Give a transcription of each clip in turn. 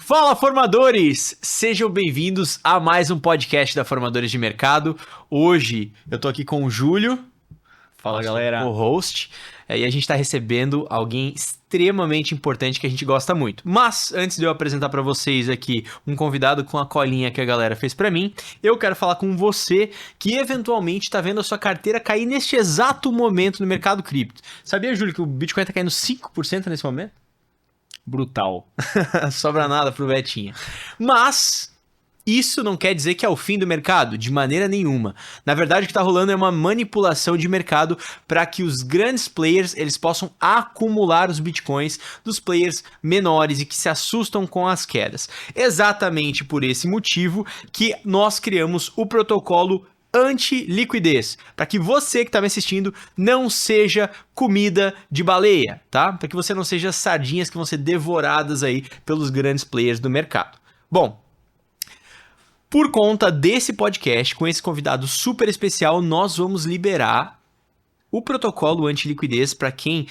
Fala, formadores! Sejam bem-vindos a mais um podcast da Formadores de Mercado. Hoje eu tô aqui com o Júlio. Fala, galera. O host. E a gente tá recebendo alguém extremamente importante que a gente gosta muito. Mas, antes de eu apresentar para vocês aqui um convidado com a colinha que a galera fez para mim, eu quero falar com você que eventualmente tá vendo a sua carteira cair neste exato momento no mercado cripto. Sabia, Júlio, que o Bitcoin tá caindo 5% nesse momento? Brutal. Sobra nada pro Betinha. Mas isso não quer dizer que é o fim do mercado, de maneira nenhuma. Na verdade, o que está rolando é uma manipulação de mercado para que os grandes players eles possam acumular os bitcoins dos players menores e que se assustam com as quedas. Exatamente por esse motivo que nós criamos o protocolo anti-liquidez, para que você que está me assistindo não seja comida de baleia, tá? Para que você não seja sardinhas que vão ser devoradas aí pelos grandes players do mercado. Bom, por conta desse podcast, com esse convidado super especial, nós vamos liberar o protocolo anti-liquidez para quem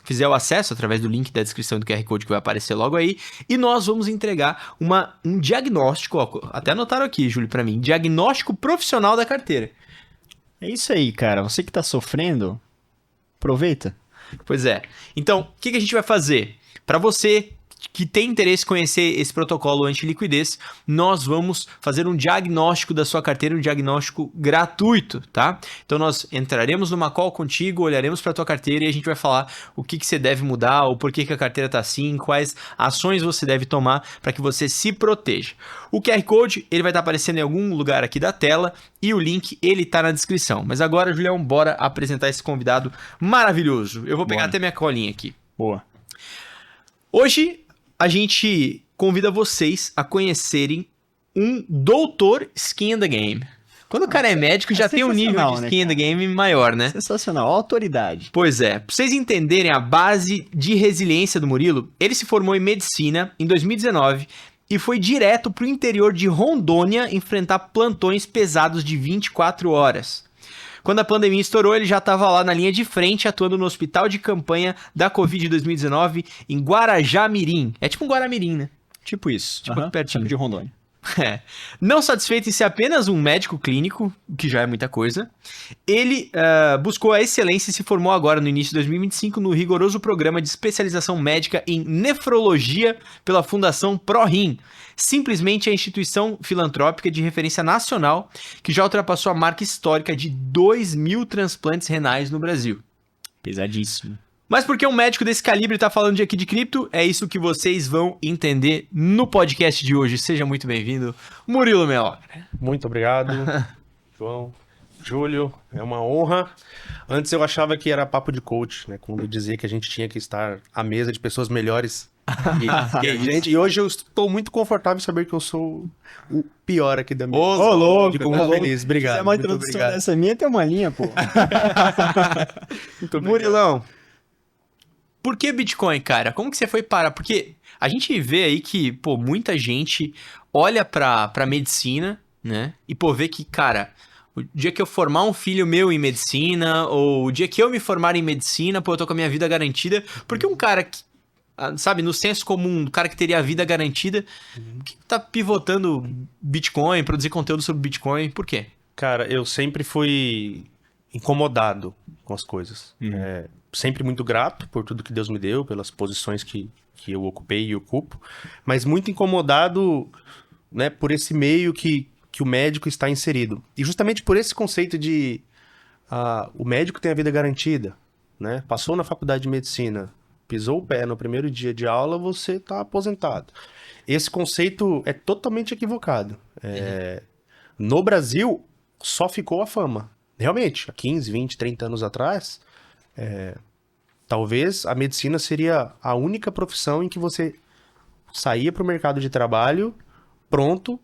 fizer o acesso através do link da descrição do QR Code que vai aparecer logo aí, e nós vamos entregar um diagnóstico, ó, até anotaram aqui, Júlio, para mim, diagnóstico profissional da carteira. É isso aí, cara. Você que tá sofrendo, aproveita. Pois é. Então, o que a gente vai fazer? Para você que tem interesse em conhecer esse protocolo anti-liquidez, nós vamos fazer um diagnóstico da sua carteira, um diagnóstico gratuito, tá? Então nós entraremos numa call contigo, olharemos para a tua carteira e a gente vai falar o que você deve mudar, o porquê que a carteira tá assim, quais ações você deve tomar para que você se proteja. O QR Code, ele vai estar aparecendo em algum lugar aqui da tela e o link, ele tá na descrição. Mas agora, Julião, bora apresentar esse convidado maravilhoso. Eu vou pegar até minha colinha aqui. Boa. Hoje a gente convida vocês a conhecerem um doutor Skin in the Game. Quando o cara é médico, já tem um nível de Skin in the Game maior, né? Sensacional, autoridade. Pois é, pra vocês entenderem a base de resiliência do Murilo, ele se formou em medicina em 2019 e foi direto pro interior de Rondônia enfrentar plantões pesados de 24 horas. Quando a pandemia estourou, ele já estava lá na linha de frente, atuando no hospital de campanha da Covid de 2019 em Guarajá-Mirim. É tipo um Guaramirim, né? Tipo isso. Tipo pertinho de Rondônia. É. Não satisfeito em ser apenas um médico clínico, o que já é muita coisa, ele buscou a excelência e se formou agora no início de 2025 no rigoroso programa de especialização médica em nefrologia pela Fundação ProRim, simplesmente a instituição filantrópica de referência nacional que já ultrapassou a marca histórica de 2.000 transplantes renais no Brasil. Pesadíssimo. Mas porque um médico desse calibre tá falando aqui de cripto, é isso que vocês vão entender no podcast de hoje. Seja muito bem-vindo, Murilo Mello. Muito obrigado, João, Júlio, é uma honra. Antes eu achava que era papo de coach, né? Quando eu dizia que a gente tinha que estar à mesa de pessoas melhores que a gente. E hoje eu estou muito confortável em saber que eu sou o pior aqui da minha. Ô, louco, fico muito feliz. Obrigado. Se é uma introdução dessa minha, tem uma linha, pô. Muito Murilão, por que Bitcoin, cara? Como que você foi parar? Porque a gente vê aí que, pô, muita gente olha pra medicina, né? E, pô, vê que, cara, o dia que eu formar um filho meu em medicina, ou o dia que eu me formar em medicina, pô, eu tô com a minha vida garantida. Porque um cara que, sabe, no senso comum, o cara que teria a vida garantida, que tá pivotando Bitcoin, produzir conteúdo sobre Bitcoin, por quê? Cara, eu sempre fui incomodado com as coisas. Sempre muito grato por tudo que Deus me deu, pelas posições que eu ocupei e ocupo, mas muito incomodado, né, por esse meio que o médico está inserido. E justamente por esse conceito de o médico tem a vida garantida, né? Passou na faculdade de medicina, pisou o pé no primeiro dia de aula, você está aposentado. Esse conceito é totalmente equivocado. No Brasil, só ficou a fama. Realmente, há 15, 20, 30 anos atrás, talvez a medicina seria a única profissão em que você saía para o mercado de trabalho pronto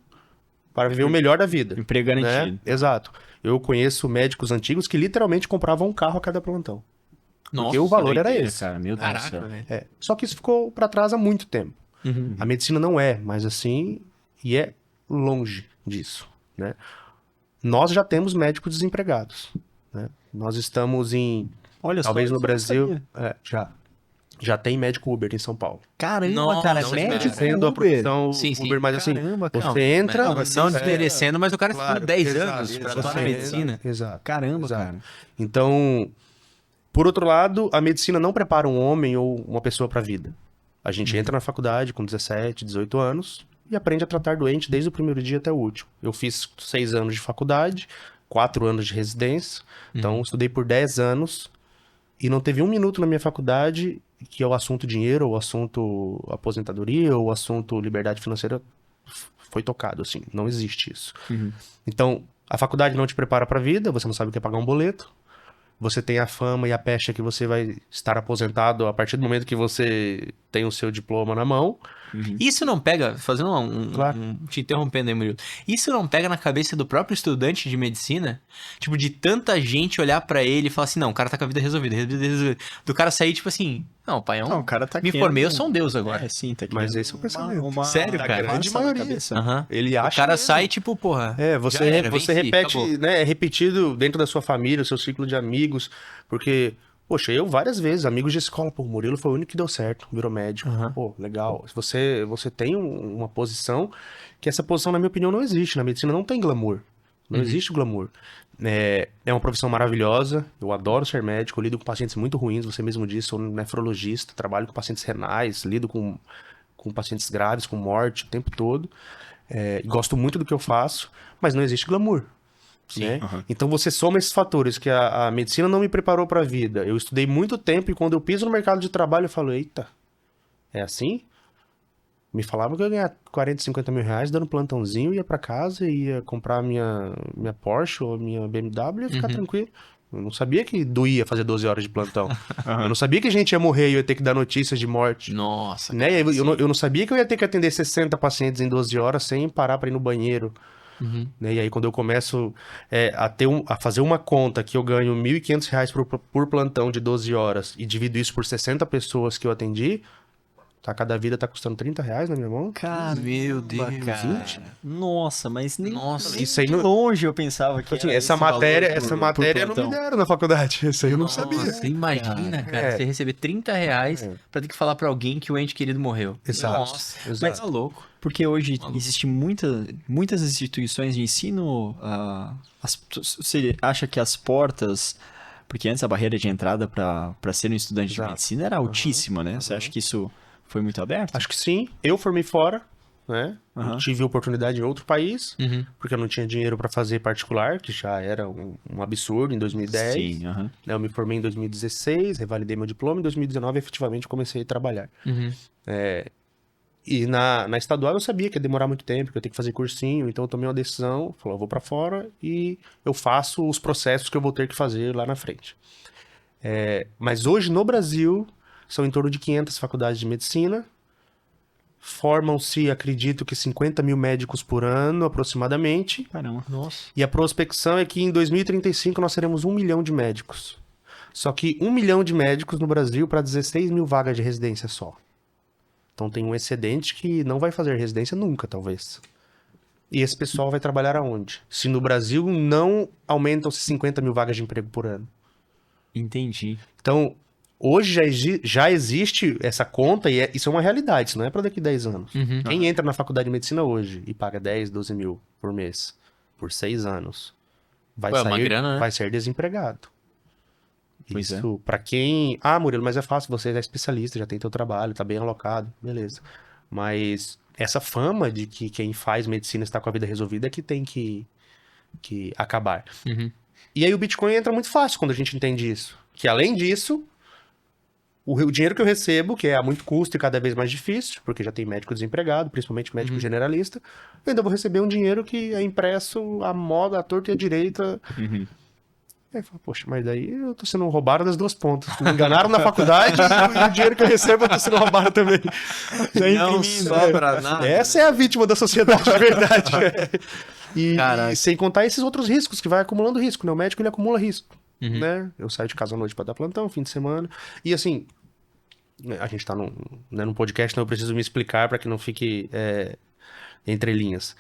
para viver o melhor da vida. Emprego garantido. Né? Exato. Eu conheço médicos antigos que literalmente compravam um carro a cada plantão. Nossa, porque o valor era esse. Cara, meu Deus do céu. velho. Só que isso ficou para trás há muito tempo. Uhum. A medicina não é mais assim e é longe disso, né? Nós já temos médicos desempregados, né? Nós estamos em... Olha Talvez só, no isso eu não Brasil... sabia. já. já tem médico Uber em São Paulo. Caramba, Nossa, cara, não médico Sendo a Uber. profissão Sim, sim. Uber, mas assim, Caramba, cara. você entra... Não, você não espera- desmerecendo, mas o cara está Claro, 10 exato, anos pra atuar na exatamente, medicina. Exato. Caramba, Exato. cara. Então, por outro lado, a medicina não prepara um homem ou uma pessoa para a vida. A gente entra na faculdade com 17, 18 anos e aprende a tratar doente desde o primeiro dia até o último. Eu fiz 6 anos de faculdade, 4 anos de residência, então estudei por 10 anos e não teve um minuto na minha faculdade que é o assunto dinheiro, ou o assunto aposentadoria, ou o assunto liberdade financeira foi tocado, assim. Não existe isso. Então, a faculdade não te prepara para a vida, você não sabe o que é pagar um boleto, você tem a fama e a pecha que você vai estar aposentado a partir do momento que você tem o seu diploma na mão. Isso não pega, fazendo Claro. te interrompendo aí, Murilo. Isso não pega na cabeça do próprio estudante de medicina? Tipo, de tanta gente olhar pra ele e falar assim, não, o cara tá com a vida resolvida, resolvida. Do cara sair, tipo assim, não, pai, Não, o cara tá me querendo- formei, eu sou um deus agora. É, sim, tá Mas querendo esse é o pensamento. Sério, Da cara? grande Passa na maioria. cabeça. Aham. Ele O acha cara mesmo. sai, tipo, porra. Você, já era, você venci, repete, acabou. né? É repetido dentro da sua família, o seu ciclo de amigos, porque, poxa, eu várias vezes, amigos de escola, pô, o Murilo foi o único que deu certo, virou médico. Aham. Pô, legal. Você tem uma posição que essa posição, na minha opinião, não existe. Na medicina não tem glamour. Não existe glamour. É uma profissão maravilhosa, eu adoro ser médico, eu lido com pacientes muito ruins, você mesmo disse, sou nefrologista, trabalho com pacientes renais, lido com pacientes graves, com morte o tempo todo. E gosto muito do que eu faço, mas não existe glamour. Né? Então você soma esses fatores que a medicina não me preparou para a vida. Eu estudei muito tempo e quando eu piso no mercado de trabalho eu falo, eita, é assim? Me falavam que eu ia ganhar 40, 50 mil reais dando plantãozinho, ia para casa, ia comprar minha Porsche ou minha BMW e ia ficar tranquilo. Eu não sabia que doía fazer 12 horas de plantão. Eu não sabia que a gente ia morrer e eu ia ter que dar notícias de morte. Nossa, Né? cara, Eu não sabia que eu ia ter que atender 60 pacientes em 12 horas sem parar para ir no banheiro. Né? E aí quando eu começo a fazer uma conta que eu ganho R$ 1.500 por plantão de 12 horas e divido isso por 60 pessoas que eu atendi, cada vida tá custando R$ 30 na minha mão. Cara, Meu Deus, cara. Nossa, mas nem, Nossa, nem isso aí de não- longe eu pensava que Assim, era essa esse valor matéria não me plantão. deram na faculdade. Isso aí eu não Nossa, sabia. você imagina, cara, É. você receber R$ 30 pra ter que falar pra alguém que o ente querido morreu. Exato, Nossa, exato. mas tá louco. Porque hoje existe muitas instituições de ensino. Você acha que as portas. Porque antes a barreira de entrada para ser um estudante de Exato. medicina era altíssima, né? Você acha que isso foi muito aberto? Acho que sim. Eu formei fora, né? Aham. Eu tive oportunidade em outro país, Uhum. porque eu não tinha dinheiro para fazer particular, que já era um absurdo em 2010. Sim, aham. Né, eu me formei em 2016, revalidei meu diploma, em 2019 efetivamente comecei a trabalhar. Uhum. E na estadual eu sabia que ia demorar muito tempo, que eu ia ter que fazer cursinho, então eu tomei uma decisão, falei, eu vou para fora e eu faço os processos que eu vou ter que fazer lá na frente. Mas hoje no Brasil são em torno de 500 faculdades de medicina, formam-se, acredito que 50 mil médicos por ano aproximadamente, Caramba. Nossa. e a prospecção é que em 2035 nós teremos 1 milhão de médicos. Só que 1 milhão de médicos no Brasil para 16 mil vagas de residência só. Então tem um excedente que não vai fazer residência nunca, talvez. E esse pessoal vai trabalhar aonde? Se no Brasil não aumentam-se 50 mil vagas de emprego por ano. Entendi. Então, hoje já existe essa conta e isso é uma realidade, isso não é para daqui 10 anos. Uhum. Quem entra na faculdade de medicina hoje e paga 10, 12 mil por mês, por 6 anos, vai Ué, uma grana, né? vai ser desempregado. Pois é. Isso, pra quem... Ah, Murilo, mas é fácil, você é especialista, já tem teu trabalho, tá bem alocado, beleza. Mas essa fama de que quem faz medicina está com a vida resolvida é que tem que acabar. Uhum. E aí o Bitcoin entra muito fácil quando a gente entende isso. Que além disso, o dinheiro que eu recebo, que é a muito custo e cada vez mais difícil, porque já tem médico desempregado, principalmente médico generalista, eu ainda vou receber um dinheiro que é impresso à moda, à torta e à direita. Aí eu falo, poxa, mas daí eu tô sendo roubado das duas pontas. Me enganaram na faculdade e o dinheiro que eu recebo eu tô sendo roubado também. Daí, Não imprimindo, sobra nada. Essa é a vítima da sociedade, de verdade. E Caraca. sem contar esses outros riscos, que vai acumulando risco, né? O médico, ele acumula risco, né? Eu saio de casa à noite pra dar plantão, fim de semana. E assim, a gente tá num podcast, então eu preciso me explicar pra que não fique entre linhas.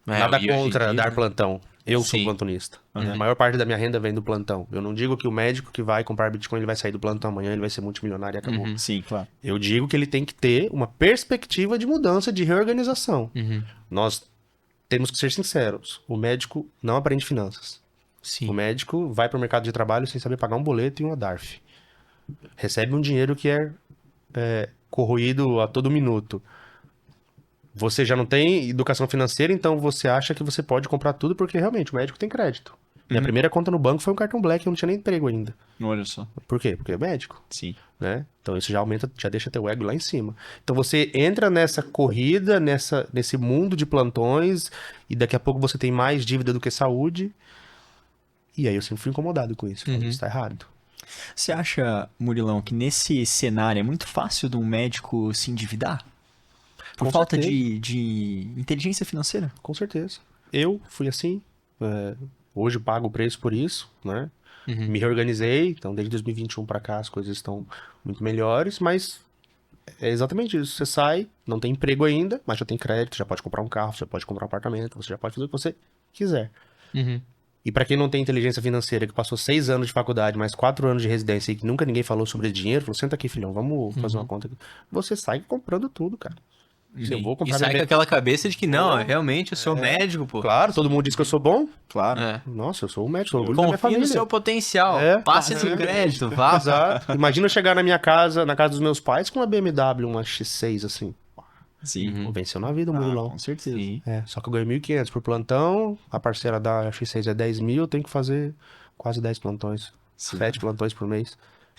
Nada e hoje em contra dia, dar né? plantão. Eu sou Sim. plantonista. A maior parte da minha renda vem do plantão. Eu não digo que o médico que vai comprar Bitcoin, ele vai sair do plantão amanhã, ele vai ser multimilionário e acabou. Sim, claro. Eu digo que ele tem que ter uma perspectiva de mudança, de reorganização. Nós temos que ser sinceros. O médico não aprende finanças. Sim. O médico vai para o mercado de trabalho sem saber pagar um boleto e uma DARF. Recebe um dinheiro que é corroído a todo minuto. Você já não tem educação financeira, então você acha que você pode comprar tudo porque realmente o médico tem crédito. Minha primeira conta no banco foi um cartão Black, eu não tinha nem emprego ainda. Olha só. Por quê? Porque é médico, Sim. né? Então isso já aumenta, já deixa teu ego lá em cima. Então você entra nessa corrida, nesse mundo de plantões, e daqui a pouco você tem mais dívida do que saúde. E aí eu sempre fui incomodado com isso. Isso tá errado. Você acha, Murilão, que nesse cenário é muito fácil de um médico se endividar? Por Com falta certeza. de inteligência financeira? Com certeza. Eu fui assim. Hoje pago o preço por isso, né? Me reorganizei. Então, desde 2021 para cá, as coisas estão muito melhores. Mas é exatamente isso. Você sai, não tem emprego ainda, mas já tem crédito, já pode comprar um carro, já pode comprar um apartamento, você já pode fazer o que você quiser. E para quem não tem inteligência financeira, que passou 6 anos de faculdade, mais 4 anos de residência e que nunca ninguém falou sobre dinheiro, falou, senta aqui, filhão, vamos fazer uma conta aqui. Você sai comprando tudo, cara. Eu vou E comprar sai minha... com aquela cabeça de que não, realmente eu sou médico, pô. Claro, todo mundo diz que eu sou bom. Claro. É. Nossa, eu sou um médico, sou orgulho da minha Confie no família. seu potencial. É. Passe esse crédito, vá. Exato. Imagina eu chegar na minha casa, na casa dos meus pais, com uma BMW, uma X6, assim. Sim. Venceu na vida o Murilão. Com certeza. Só que eu ganho 1.500 por plantão, a parcela da X6 é 10 mil, eu tenho que fazer quase 10 plantões. 7 plantões por mês.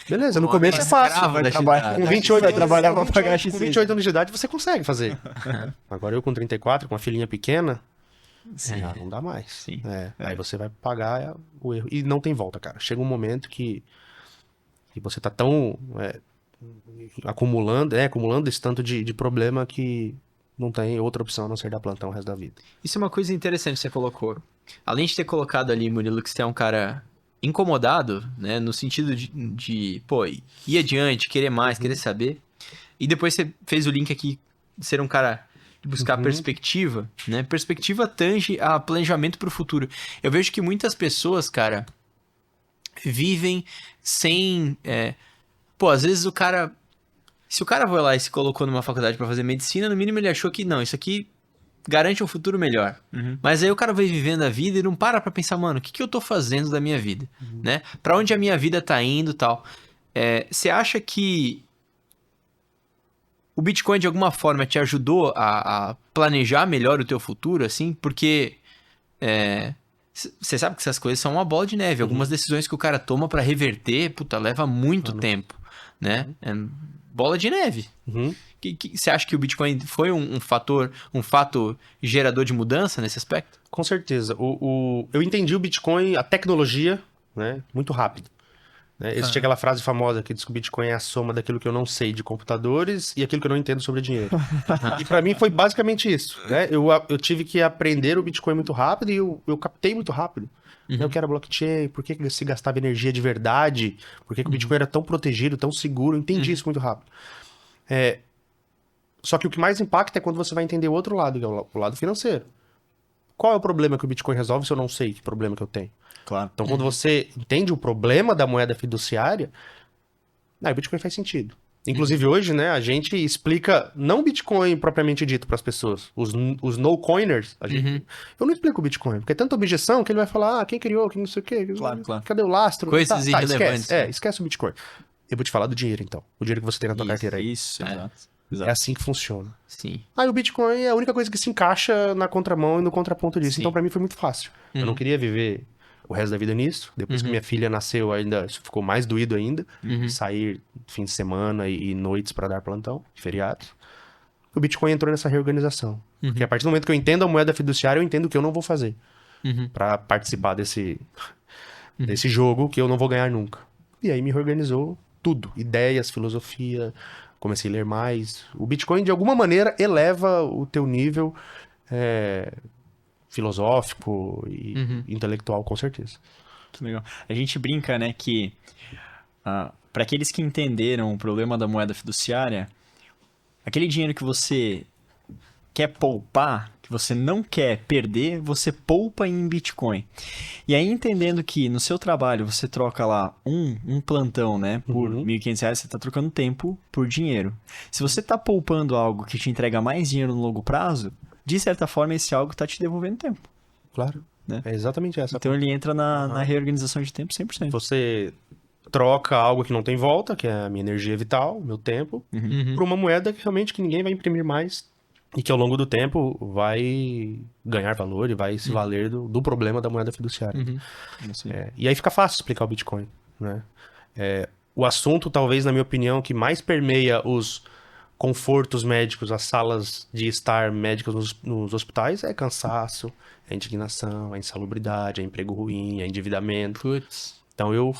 Beleza, no começo é fácil. Escravo da cidade. Com 28 Vai trabalhar pra pagar com X6. 28 anos de idade você consegue fazer. Agora eu com 34, com uma filhinha pequena, já não dá mais. Sim. Aí você vai pagar o erro. E não tem volta, cara. Chega um momento que você tá tão acumulando esse tanto de problema que não tem outra opção a não ser dar plantão o resto da vida. Isso é uma coisa interessante que você colocou. Além de ter colocado ali, Murilo, que você é um cara incomodado, né? No sentido de pô, ir adiante, querer mais, querer saber. E depois você fez o link aqui de ser um cara de buscar perspectiva, né? Perspectiva tange a planejamento para o futuro. Eu vejo que muitas pessoas, cara, vivem sem... às vezes o cara... Se o cara foi lá e se colocou numa faculdade para fazer medicina, no mínimo ele achou que não, isso aqui garante um futuro melhor. Mas aí o cara vai vivendo a vida e não para pra pensar, mano, o que eu tô fazendo da minha vida, né? Pra onde a minha vida tá indo e tal. Você acha que o Bitcoin de alguma forma te ajudou a planejar melhor o teu futuro, assim? Porque você sabe que essas coisas são uma bola de neve. Algumas decisões que o cara toma pra reverter, puta, leva muito tempo, né? Bola de neve. Você acha que o Bitcoin foi um fato gerador de mudança nesse aspecto? Com certeza. Eu entendi o Bitcoin, a tecnologia, né, muito rápido. Né? Existe aquela frase famosa que diz que o Bitcoin é a soma daquilo que eu não sei de computadores e aquilo que eu não entendo sobre dinheiro. E para mim foi basicamente isso. Né? Eu tive que aprender o Bitcoin muito rápido e eu captei muito rápido. Eu quero blockchain, por que se gastava energia de verdade, por que o Bitcoin era tão protegido, tão seguro, eu entendi isso muito rápido. Só que o que mais impacta é quando você vai entender o outro lado, que é o lado financeiro. Qual é o problema que o Bitcoin resolve se eu não sei que problema que eu tenho? Claro. Então, quando você entende o problema da moeda fiduciária, o Bitcoin faz sentido. Inclusive, hoje, né, a gente explica, não o Bitcoin propriamente dito para as pessoas, os no-coiners, eu não explico o Bitcoin, porque é tanta objeção que ele vai falar, quem criou, quem não sei o quê, Claro. cadê o lastro? Coisas irrelevantes. Esquece o Bitcoin. Eu vou te falar do dinheiro, então. O dinheiro que você tem na tua carteira aí. Isso, É assim que funciona. Sim. Aí o Bitcoin é a única coisa que se encaixa na contramão e no contraponto disso. Sim. Então, pra mim, foi muito fácil. Eu não queria viver o resto da vida nisso. Depois que minha filha nasceu, ainda isso ficou mais doído ainda. Sair fim de semana e noites pra dar plantão, feriados. O Bitcoin entrou nessa reorganização. Porque a partir do momento que eu entendo a moeda fiduciária, eu entendo o que eu não vou fazer pra participar desse jogo que eu não vou ganhar nunca. E aí me reorganizou tudo. Ideias, filosofia... Comecei a ler mais. O Bitcoin, de alguma maneira, eleva o teu nível filosófico e intelectual, com certeza. Que legal. A gente brinca, né, que para aqueles que entenderam o problema da moeda fiduciária, aquele dinheiro que você quer poupar, que você não quer perder, você poupa em Bitcoin. E aí, entendendo que no seu trabalho você troca lá um plantão, né, por R$ 1.500, você está trocando tempo por dinheiro. Se você está poupando algo que te entrega mais dinheiro no longo prazo, de certa forma esse algo está te devolvendo tempo. Claro. Né? É exatamente essa. Então ele entra na reorganização de tempo 100%. Você troca algo que não tem volta, que é a minha energia vital, meu tempo, por uma moeda que realmente que ninguém vai imprimir mais e que ao longo do tempo vai ganhar valor e vai se valer do problema da moeda fiduciária. Assim. E aí fica fácil explicar o Bitcoin, né? O assunto, talvez, na minha opinião, que mais permeia os confortos médicos, as salas de estar médicos nos hospitais, é cansaço, é indignação, é insalubridade, é emprego ruim, é endividamento. Putz. Então eu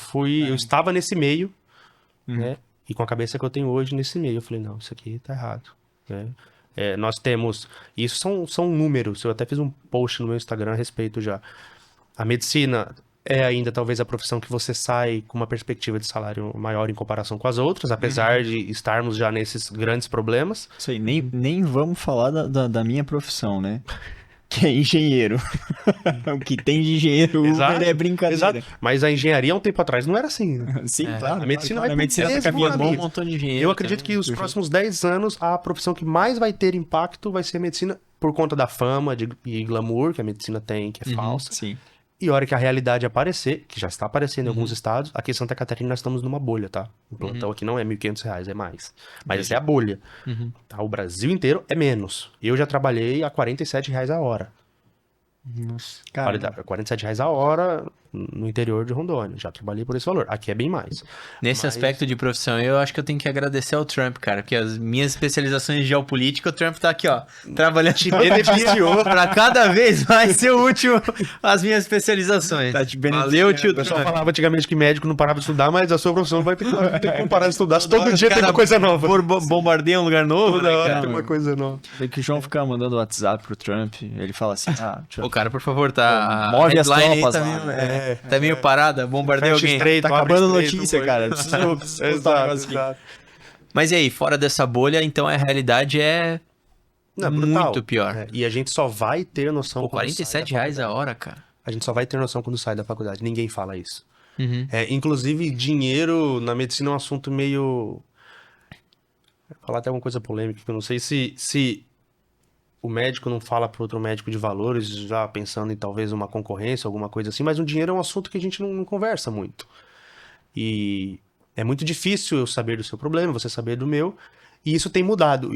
estava nesse meio, né? E com a cabeça que eu tenho hoje nesse meio, eu falei, não, isso aqui tá errado, né? Nós temos, isso são números, eu até fiz um post no meu Instagram a respeito já. A medicina é ainda talvez a profissão que você sai com uma perspectiva de salário maior em comparação com as outras, apesar de estarmos já nesses grandes problemas. Isso aí, nem vamos falar da minha profissão, né? Que é engenheiro. O que tem de engenheiro Exato, é brincadeira. Exato. Mas a engenharia, há um tempo atrás, não era assim, né? Sim, claro. A medicina claro, vai a medicina pro tá mesmo caminhando. caminho. Um montão de dinheiro. Eu acredito que os próximos 10 anos, a profissão que mais vai ter impacto vai ser a medicina por conta da fama e glamour que a medicina tem, que é falsa. Sim. E a hora que a realidade aparecer, que já está aparecendo em alguns estados, aqui em Santa Catarina nós estamos numa bolha, tá? O plantão aqui não é R$ 1.500, é mais. Mas essa é a bolha. Tá? O Brasil inteiro é menos. Eu já trabalhei a R$ 47 a hora. Nossa, cara. R$ 47 a hora no interior de Rondônia. Já trabalhei por esse valor. Aqui é bem mais. Nesse aspecto de profissão, eu acho que eu tenho que agradecer ao Trump, cara, porque as minhas especializações em geopolítica, o Trump tá aqui, ó, trabalhando te beneficiou pra cada vez mais ser útil às minhas especializações. Tá te beneficiando. Valeu, tio O pessoal Trump. falava antigamente que médico não parava de estudar, mas a sua profissão vai ter que parar de estudar. Todo dia tem uma coisa nova. Bombardeia um lugar novo, né, Toda hora cara? tem uma coisa nova. Tem que o João ficar mandando WhatsApp pro Trump. Ele fala assim: Ô, cara, por favor, tá. Move as headline aí tropas tá lá. meio, tá meio parada, bombardeia Fecha alguém. estreito, tá abre acabando a estreito, notícia, foi. cara. Preciso postar um negócio aqui. Exato. Mas e aí, fora dessa bolha, então a realidade é Não, brutal. muito pior. E a gente só vai ter noção Pô, quando R$ 47 a hora, cara. A gente só vai ter noção quando sai da faculdade. Ninguém fala isso. Uhum. Inclusive, dinheiro na medicina é um assunto meio... Vou falar até uma coisa polêmica, que eu não sei se o médico não fala para outro médico de valores, já pensando em talvez uma concorrência, alguma coisa assim, mas o dinheiro é um assunto que a gente não conversa muito. E é muito difícil eu saber do seu problema, você saber do meu, e isso tem mudado.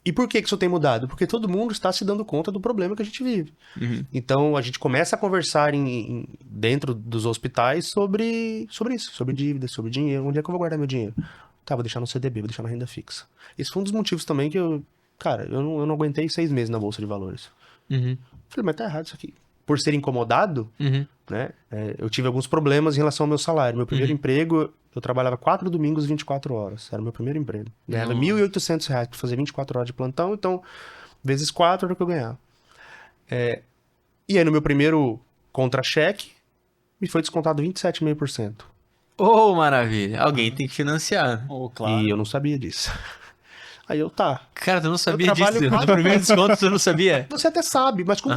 E por que isso tem mudado? Porque todo mundo está se dando conta do problema que a gente vive. Então, a gente começa a conversar dentro dos hospitais sobre isso, sobre dívidas, sobre dinheiro. Onde é que eu vou guardar meu dinheiro? Tá, vou deixar no CDB, vou deixar na renda fixa. Esse foi um dos motivos também que eu não aguentei 6 meses na Bolsa de Valores. Falei, mas tá errado isso aqui. Por ser incomodado, né, eu tive alguns problemas em relação ao meu salário. Meu primeiro emprego, eu trabalhava 4 domingos, 24 horas. Era o meu primeiro emprego. Ganhava R$ 1.800 para fazer 24 horas de plantão, então, vezes 4 era o que eu ganhava. E aí, no meu primeiro contra-cheque, me foi descontado 27,5%. Ô, maravilha. Alguém tem que financiar. Oh, claro. E eu não sabia disso. Aí eu, Cara, tu não sabia trabalho disso. No quatro- primeiro desconto, tu não sabia? Você até sabe, mas como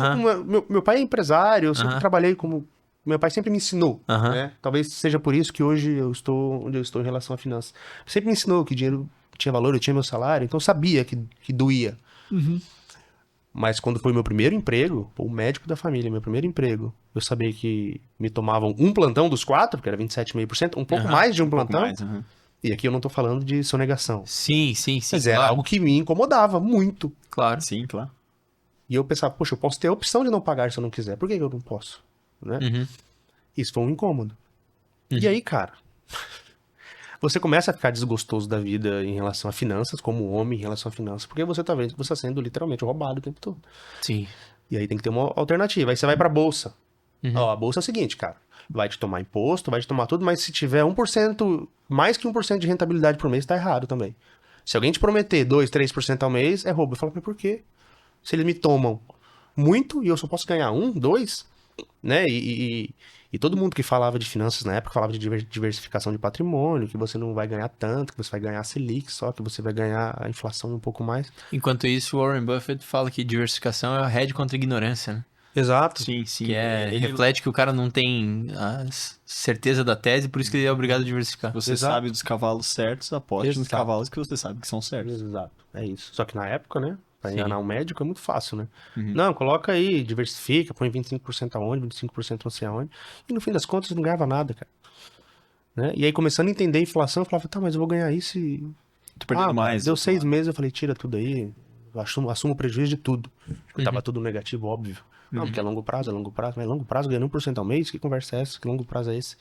meu pai é empresário, eu sempre trabalhei como... Meu pai sempre me ensinou, né? Talvez seja por isso que hoje eu estou onde eu estou em relação à finança. Sempre me ensinou que dinheiro tinha valor, eu tinha meu salário, então eu sabia que doía. Mas quando foi meu primeiro emprego, o médico da família, meu primeiro emprego, eu sabia que me tomavam um plantão dos 4, que era 27,5%, um pouco mais de um plantão. E aqui eu não tô falando de sonegação. Sim. Mas era algo que me incomodava muito. Claro. Sim, claro. E eu pensava, poxa, eu posso ter a opção de não pagar se eu não quiser. Por que eu não posso? Né? Isso foi um incômodo. E aí, cara, você começa a ficar desgostoso da vida em relação a finanças, como homem em relação a finanças, porque você tá vendo que você está sendo literalmente roubado o tempo todo. Sim. E aí tem que ter uma alternativa. Aí você vai pra bolsa. Ó, a bolsa é o seguinte, cara. Vai te tomar imposto, vai te tomar tudo, mas se tiver 1%, mais que 1% de rentabilidade por mês, tá errado também. Se alguém te prometer 2, 3% ao mês, é roubo. Eu falo, mas por quê? Se eles me tomam muito e eu só posso ganhar 1, 2, né? E E todo mundo que falava de finanças na época falava de diversificação de patrimônio, que você não vai ganhar tanto, que você vai ganhar a Selic só, que você vai ganhar a inflação um pouco mais. Enquanto isso, o Warren Buffett fala que diversificação é a rede contra a ignorância, né? Exato. Sim, sim. Que reflete que o cara não tem a certeza da tese, por isso que ele é obrigado a diversificar. Você Exato. sabe dos cavalos certos, aposte nos Exato. cavalos que você sabe que são certos. Exato. É isso. Só que na época, né? Pra Sim. enganar um médico é muito fácil, né? Uhum. Não, coloca aí, diversifica, põe 25% aonde, 25% não sei aonde. E no fim das contas não ganhava nada, cara. Né? E aí começando a entender a inflação, eu falava, tá, mas eu vou ganhar isso e... Tô perdendo mais. Deu 6 meses, eu falei, tira tudo aí, eu assumo o prejuízo de tudo. Porque Uhum. tava tudo negativo, óbvio. Não, porque é longo prazo, mas longo prazo ganhando 1% ao mês, que conversa é essa? Que longo prazo é esse?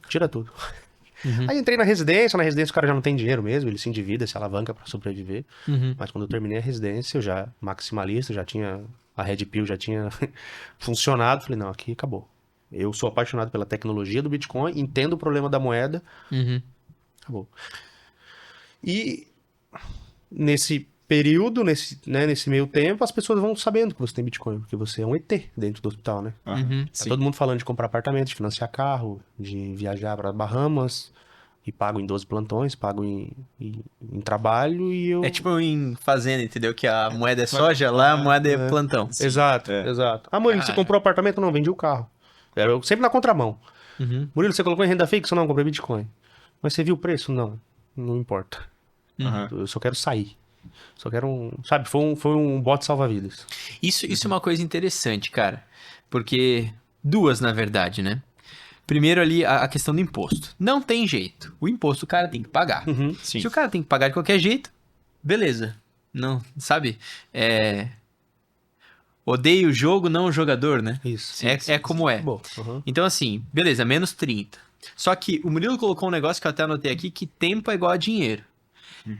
Tira tudo. Aí entrei na residência o cara já não tem dinheiro mesmo, ele se endivida, se alavanca pra sobreviver. Uhum. Mas quando eu terminei a residência, eu já maximalista, já tinha, a Red Pill já tinha funcionado, falei, não, aqui acabou. Eu sou apaixonado pela tecnologia do Bitcoin, entendo o problema da moeda, Uhum. acabou. E nesse período, nesse meio tempo, as pessoas vão sabendo que você tem Bitcoin, porque você é um ET dentro do hospital, né? Uhum. Tá todo mundo falando de comprar apartamento, de financiar carro, de viajar para Bahamas, e pago em 12 plantões, pago em trabalho, e eu... É tipo em fazenda, entendeu? Que a moeda é soja, lá a moeda é plantão. Exato, exato. Ah, Murilo, você comprou apartamento? Não, vendi o carro. Era eu sempre na contramão. Uhum. Murilo, você colocou em renda fixa? Não, comprei Bitcoin. Mas você viu o preço? Não, não importa. Uhum. Eu só quero sair. Só quero um... Sabe, foi um bote salva-vidas. Isso é uma coisa interessante, cara. Porque duas, na verdade, né? Primeiro ali, a questão do imposto. Não tem jeito. O imposto o cara tem que pagar. Sim. Se o cara tem que pagar de qualquer jeito, beleza. Não, sabe? Odeio o jogo, não o jogador, né? Isso. É como é. Bom, uhum. Então, assim, beleza, menos 30. Só que o Murilo colocou um negócio que eu até anotei aqui, que tempo é igual a dinheiro.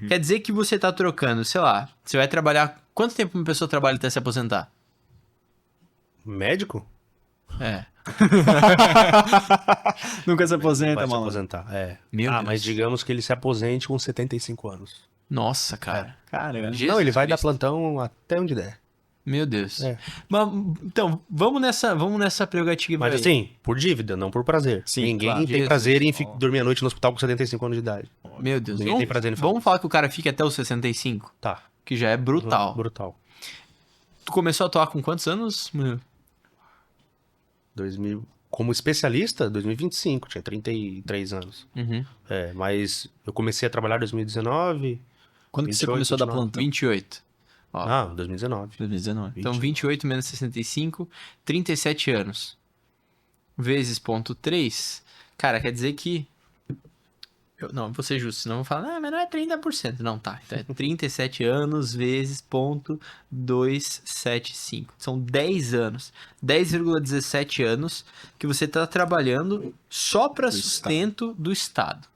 Quer dizer que você tá trocando, sei lá, você vai trabalhar... Quanto tempo uma pessoa trabalha até se aposentar? Médico? É. Nunca se aposenta, Vai se malandro. aposentar, Meu Deus. mas digamos que ele se aposente com 75 anos. Nossa, cara. Caramba. Jesus Não, ele vai dar Cristo. plantão até onde der. Meu Deus. É. Mas, então, vamos nessa prerrogativa Mas aí. assim, por dívida, não por prazer. Sim, Ninguém claro. tem Jesus. prazer em dormir à noite no hospital com 75 anos de idade. Meu Deus. Ninguém tem prazer em falar. Vamos falar que o cara fique até os 65, Tá. que já é brutal. Brutal. Tu começou a atuar com quantos anos, Murilo? 2000, como especialista, 2025, tinha 33 anos. Uhum. Mas eu comecei a trabalhar em 2019. Quando que você 28, começou a dar 29. plantão? 28. Ó, Ah, 2019. 2019. então 28 menos 65, 37 anos. Vezes ponto 3. Cara, quer dizer que... Não, vou ser justo, senão eu vou falar, mas não é 30%. Não, tá. Então é 37 anos vezes ponto 275. São 10 anos. 10,17 anos que você tá trabalhando só para sustento do Estado.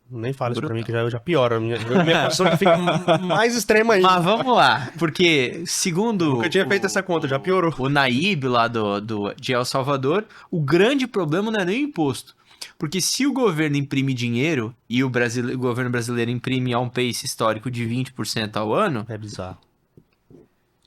Nem fala isso pra mim, que já piora. Minha posição já fica mais extrema ainda. Mas vamos lá, porque segundo Nunca tinha feito essa conta, já piorou. o Naíbe lá de El Salvador, o grande problema não é nem o imposto. Porque se o governo imprime dinheiro e o governo brasileiro imprime a um pace histórico de 20% ao ano, É bizarro.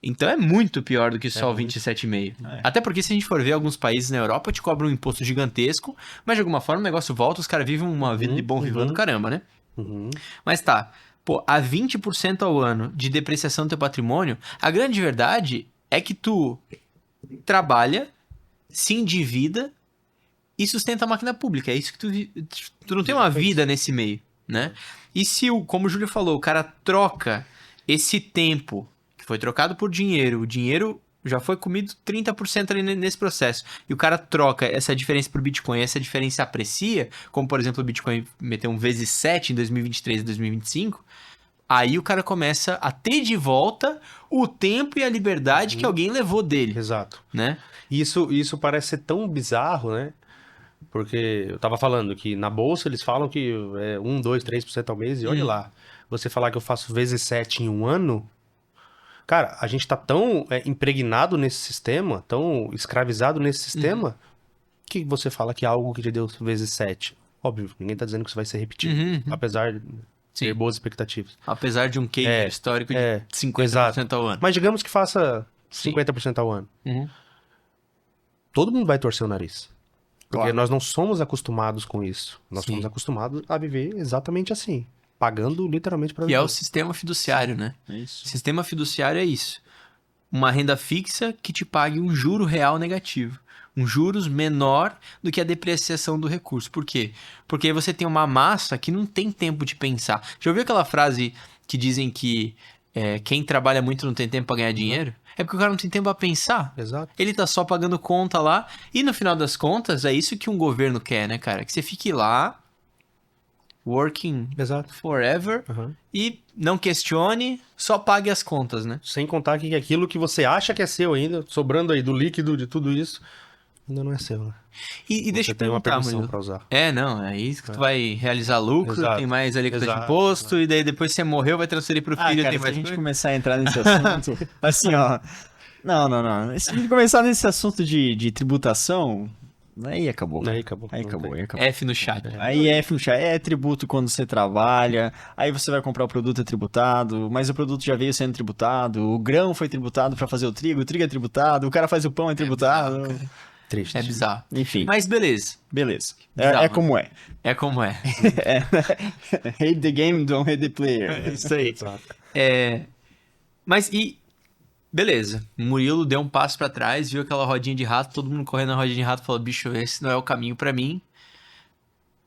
então é muito pior do que só o 27,5%. Até porque se a gente for ver alguns países na Europa, te cobram um imposto gigantesco, mas de alguma forma o negócio volta, os caras vivem uma vida de bom vivendo caramba, né? Uhum. Mas tá, pô, a 20% ao ano de depreciação do teu patrimônio, a grande verdade é que tu trabalha, se endivida e sustenta a máquina pública. É isso que tu não tem uma vida nesse meio, né? E se, como o Júlio falou, o cara troca esse tempo que foi trocado por dinheiro, o dinheiro já foi comido 30% ali nesse processo, e o cara troca essa diferença por Bitcoin, essa diferença aprecia, como por exemplo o Bitcoin meteu um vezes 7 em 2023 e 2025, aí o cara começa a ter de volta o tempo e a liberdade que alguém levou dele, Exato. né? Isso parece ser tão bizarro, né? Porque eu tava falando que na bolsa eles falam que é 1, 2, 3% ao mês, e olha lá, você falar que eu faço vezes 7 em um ano, cara, a gente tá tão impregnado nesse sistema, tão escravizado nesse sistema, que você fala que é algo que te deu vezes 7. Óbvio, ninguém tá dizendo que isso vai ser repetido, apesar de ter boas expectativas. Apesar de um case histórico de 50% exato. ao ano. Mas digamos que faça 50% ao ano. Uhum. Todo mundo vai torcer o nariz. Porque Claro. nós não somos acostumados com isso. Nós Sim. somos acostumados a viver exatamente assim. Pagando literalmente para Que é viver. o sistema fiduciário, né? É isso. Sistema fiduciário é isso. Uma renda fixa que te pague um juro real negativo. Um juros menor do que a depreciação do recurso. Por quê? Porque aí você tem uma massa que não tem tempo de pensar. Já ouviu aquela frase que dizem que quem trabalha muito não tem tempo para ganhar dinheiro? É porque o cara não tem tempo para pensar. Exato. Ele tá só pagando conta lá. E no final das contas, é isso que um governo quer, né, cara? Que você fique lá, working Exato. forever, Uhum. e não questione, só pague as contas, né? Sem contar que aquilo que você acha que é seu ainda, sobrando aí do líquido de tudo isso, ainda não é seu, né? E deixa Você eu tem uma perguntar, permissão Murilo. para usar. Não, é isso que tu vai realizar lucro, Exato. tem mais alíquota de Exato. imposto, e daí depois você morreu, vai transferir pro filho, Cara, tem se a mais gente coisa. começar a entrar nesse assunto, assim, ó... Não. Se a gente começar nesse assunto de tributação, aí acabou. Aí acabou. Aí Não acabou, tem. aí acabou. F no chat. Aí é tributo quando você trabalha, aí você vai comprar o produto é tributado, mas o produto já veio sendo tributado, o grão foi tributado pra fazer o trigo é tributado, o cara faz o pão é tributado, Triste. É bizarro. enfim, Mas beleza, beleza. Bizarro. É como é. é como é. Hate the game, don't hate the player. Isso aí. Exato. Mas beleza, o Murilo deu um passo pra trás, viu aquela rodinha de rato, todo mundo correndo na rodinha de rato, falou, bicho, esse não é o caminho pra mim.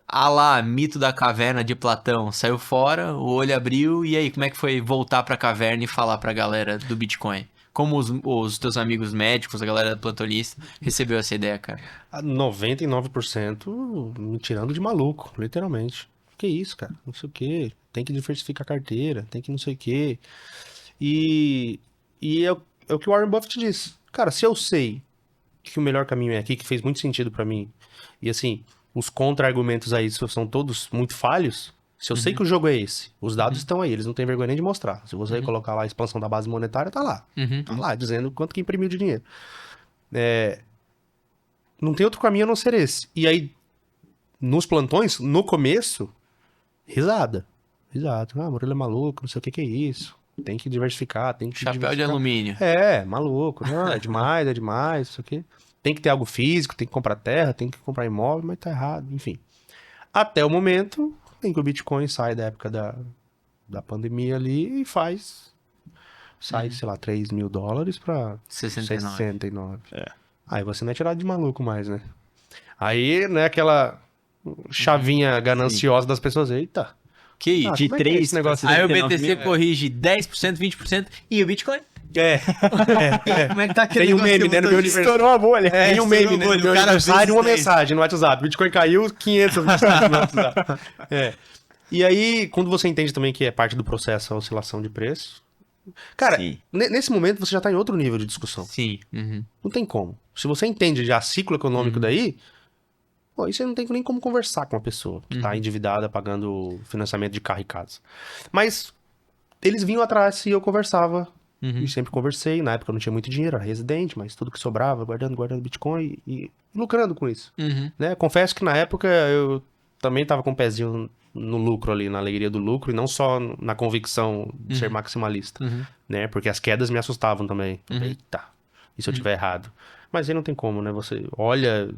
Ah lá, mito da caverna de Platão, saiu fora, o olho abriu, e aí, como é que foi voltar pra caverna e falar pra galera do Bitcoin? Como os teus amigos médicos, a galera plantonista, recebeu essa ideia, cara? 99% me tirando de maluco, literalmente. Que isso, cara? Não sei o quê. Tem que diversificar a carteira, tem que não sei o quê. E é o que o Warren Buffett diz. Cara, se eu sei que o melhor caminho é aqui, que fez muito sentido pra mim, e assim, os contra-argumentos aí são todos muito falhos, se eu sei que o jogo é esse, os dados estão aí, eles não têm vergonha nem de mostrar. Se você colocar lá a expansão da base monetária, tá lá. Uhum. Tá lá, dizendo quanto que imprimiu de dinheiro. Não tem outro caminho a não ser esse. E aí, nos plantões, no começo, risada. Risada. Ah, Murilo é maluco, não sei o que é isso. Tem que diversificar, tem que Chapéu de diversificar. alumínio. Maluco. Não, é demais, isso aqui. Tem que ter algo físico, tem que comprar terra, tem que comprar imóvel, mas tá errado, enfim. Até o momento em que o Bitcoin sai da época da pandemia ali e sai, sei lá, $3.000 pra 69. 69. Aí você não é tirado de maluco mais, né? Aí, né, aquela chavinha gananciosa das pessoas, eita. Que isso? De como é que é 3 esse negócio Aí o 79 BTC mil. corrige 10%, 20%, e o Bitcoin? Como é que tá aquele Tem um negócio meme, que né, no botou meu de- aniversário. Estourou a bolha. Tem um meme, né? o No meu cara aniversário, vezes uma 10. mensagem no WhatsApp. Bitcoin caiu 500 mensagens no WhatsApp. E aí, quando você entende também que é parte do processo a oscilação de preço... Cara, Sim. nesse momento você já tá em outro nível de discussão. Sim. Uhum. Não tem como. Se você entende já ciclo econômico daí, pô, aí você não tem nem como conversar com uma pessoa que tá endividada, pagando financiamento de carro e casa. Mas eles vinham atrás e eu conversava. E sempre conversei. Na época eu não tinha muito dinheiro, era residente, mas tudo que sobrava, guardando Bitcoin e lucrando com isso. Uhum. Né? Confesso que na época eu também tava com um pezinho no lucro ali, na alegria do lucro, e não só na convicção de ser maximalista, né? Porque as quedas me assustavam também. Eita, e se eu tiver errado? Mas aí não tem como, né? Você olha,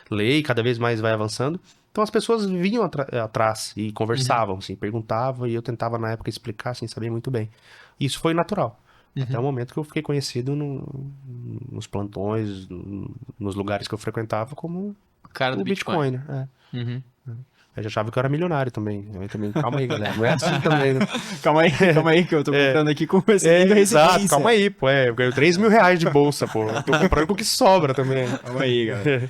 lê e cada vez mais vai avançando. Então as pessoas vinham atrás e conversavam, assim, perguntavam, e eu tentava na época explicar sem saber muito bem. Isso foi natural. Até o momento que eu fiquei conhecido nos plantões, nos lugares que eu frequentava como Cara do o Bitcoin, né? Uhum. Eu já achava que eu era milionário também. Calma aí, galera. Não é assim também, né? Calma aí, que eu tô comprando aqui com esse Exato, calma aí, pô. Eu ganho R$3.000 de bolsa, pô. Eu tô comprando com o que sobra também. Calma aí, galera.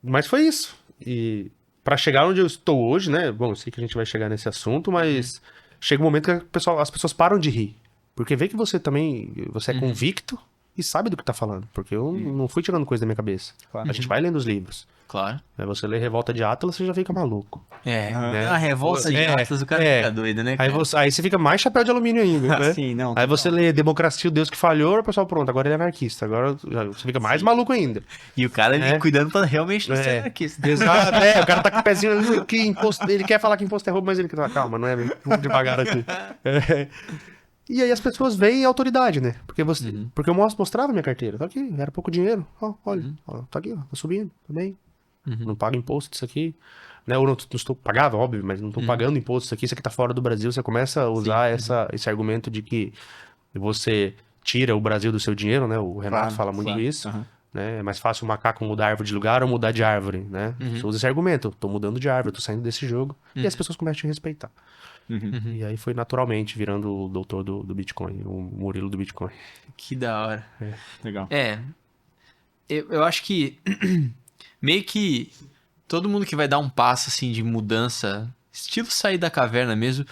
Mas foi isso. E pra chegar onde eu estou hoje, né? Bom, eu sei que a gente vai chegar nesse assunto, mas chega um momento que as pessoas param de rir. Porque vê que você é convicto e sabe do que tá falando. Porque eu não fui tirando coisa da minha cabeça. Claro. A gente vai lendo os livros. Claro. Aí você lê Revolta de Atlas, você já fica maluco. Né? A revolta de Atlas, o cara fica doido, né? Aí Cara? você fica mais chapéu de alumínio ainda, né? Sim, não. Aí você lê Democracia, o Deus que falhou, o pessoal, pronto, agora ele é anarquista. Agora você fica mais maluco ainda. E o cara ali cuidando pra realmente não ser anarquista. Exato, o cara tá com o pezinho que imposto, ele quer falar que imposto é roubo, mas ele quer falar, calma, não é, vamos devagar aqui. E aí as pessoas veem a autoridade, né? Porque eu mostrava minha carteira. Tá aqui, era pouco dinheiro. Ó, olha, ó, tá aqui, ó, tá subindo, tá bem. Não pago imposto disso aqui. Né? Ou não estou, pagava, óbvio, mas não estou pagando imposto disso aqui tá fora do Brasil. Você começa a usar esse argumento de que você tira o Brasil do seu dinheiro, né? O Renato fala muito isso. Né? É mais fácil o macaco mudar a árvore de lugar ou mudar de árvore, né? Você usa esse argumento, tô mudando de árvore, tô saindo desse jogo, e as pessoas começam a te respeitar. E aí foi naturalmente virando o doutor do Bitcoin, o Murilo do Bitcoin. Que da hora. Legal. Eu acho que meio que todo mundo que vai dar um passo assim de mudança, estilo sair da caverna mesmo,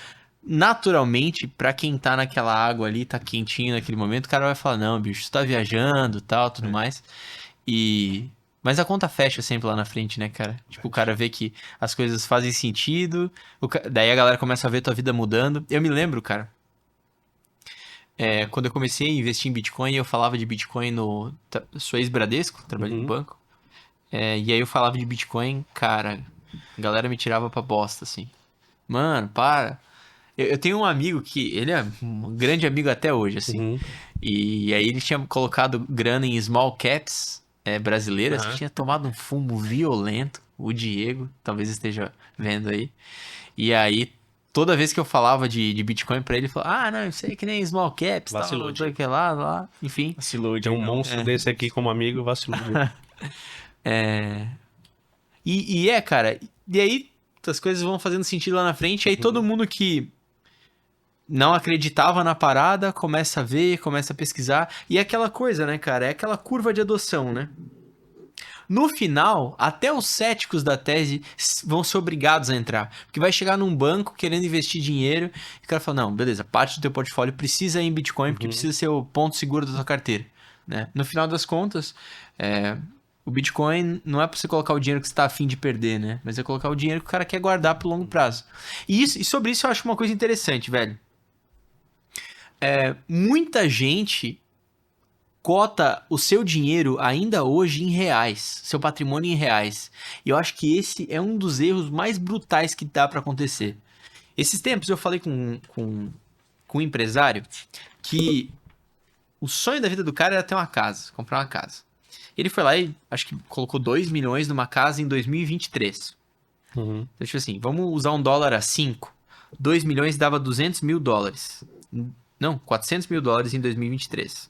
naturalmente, pra quem tá naquela água ali, tá quentinho naquele momento, o cara vai falar, não, bicho, tu tá viajando, tal, tudo mais. Mas a conta fecha sempre lá na frente, né, cara? Tipo, o cara vê que as coisas fazem sentido, daí a galera começa a ver tua vida mudando. Eu me lembro, cara, quando eu comecei a investir em Bitcoin, eu falava de Bitcoin eu sou ex-Bradesco, trabalhei no banco. E aí eu falava de Bitcoin, cara, a galera me tirava pra bosta, assim. Mano, para. Eu tenho um amigo que, ele é um grande amigo até hoje, assim. E aí ele tinha colocado grana em small caps brasileiras, que tinha tomado um fumo violento. O Diego, talvez esteja vendo aí. E aí, toda vez que eu falava de Bitcoin pra ele, ele falou, não, isso aí é que nem small caps, Vacilou, tal, não sei o que lá, enfim. Vacilou, Tem um monstro desse aqui como amigo, vacilou. Cara, e aí as coisas vão fazendo sentido lá na frente, e aí todo mundo que não acreditava na parada começa a ver, começa a pesquisar, e é aquela coisa, né, cara, é aquela curva de adoção, né? No final, até os céticos da tese vão ser obrigados a entrar, porque vai chegar num banco querendo investir dinheiro, e o cara fala, não, beleza, parte do teu portfólio precisa ir em Bitcoin, porque precisa ser o ponto seguro da tua carteira, né? No final das contas, o Bitcoin não é pra você colocar o dinheiro que você tá afim de perder, né? Mas é colocar o dinheiro que o cara quer guardar pro longo prazo. E sobre isso eu acho uma coisa interessante, velho. Muita gente cota o seu dinheiro ainda hoje em reais, seu patrimônio em reais. E eu acho que esse é um dos erros mais brutais que dá pra acontecer. Esses tempos eu falei com um empresário que o sonho da vida do cara era ter uma casa, comprar uma casa. Ele foi lá e acho que colocou 2 milhões numa casa em 2023. Então, tipo assim, vamos usar um dólar a 5. 2 milhões dava 200 mil dólares. Não, 400 mil dólares em 2023.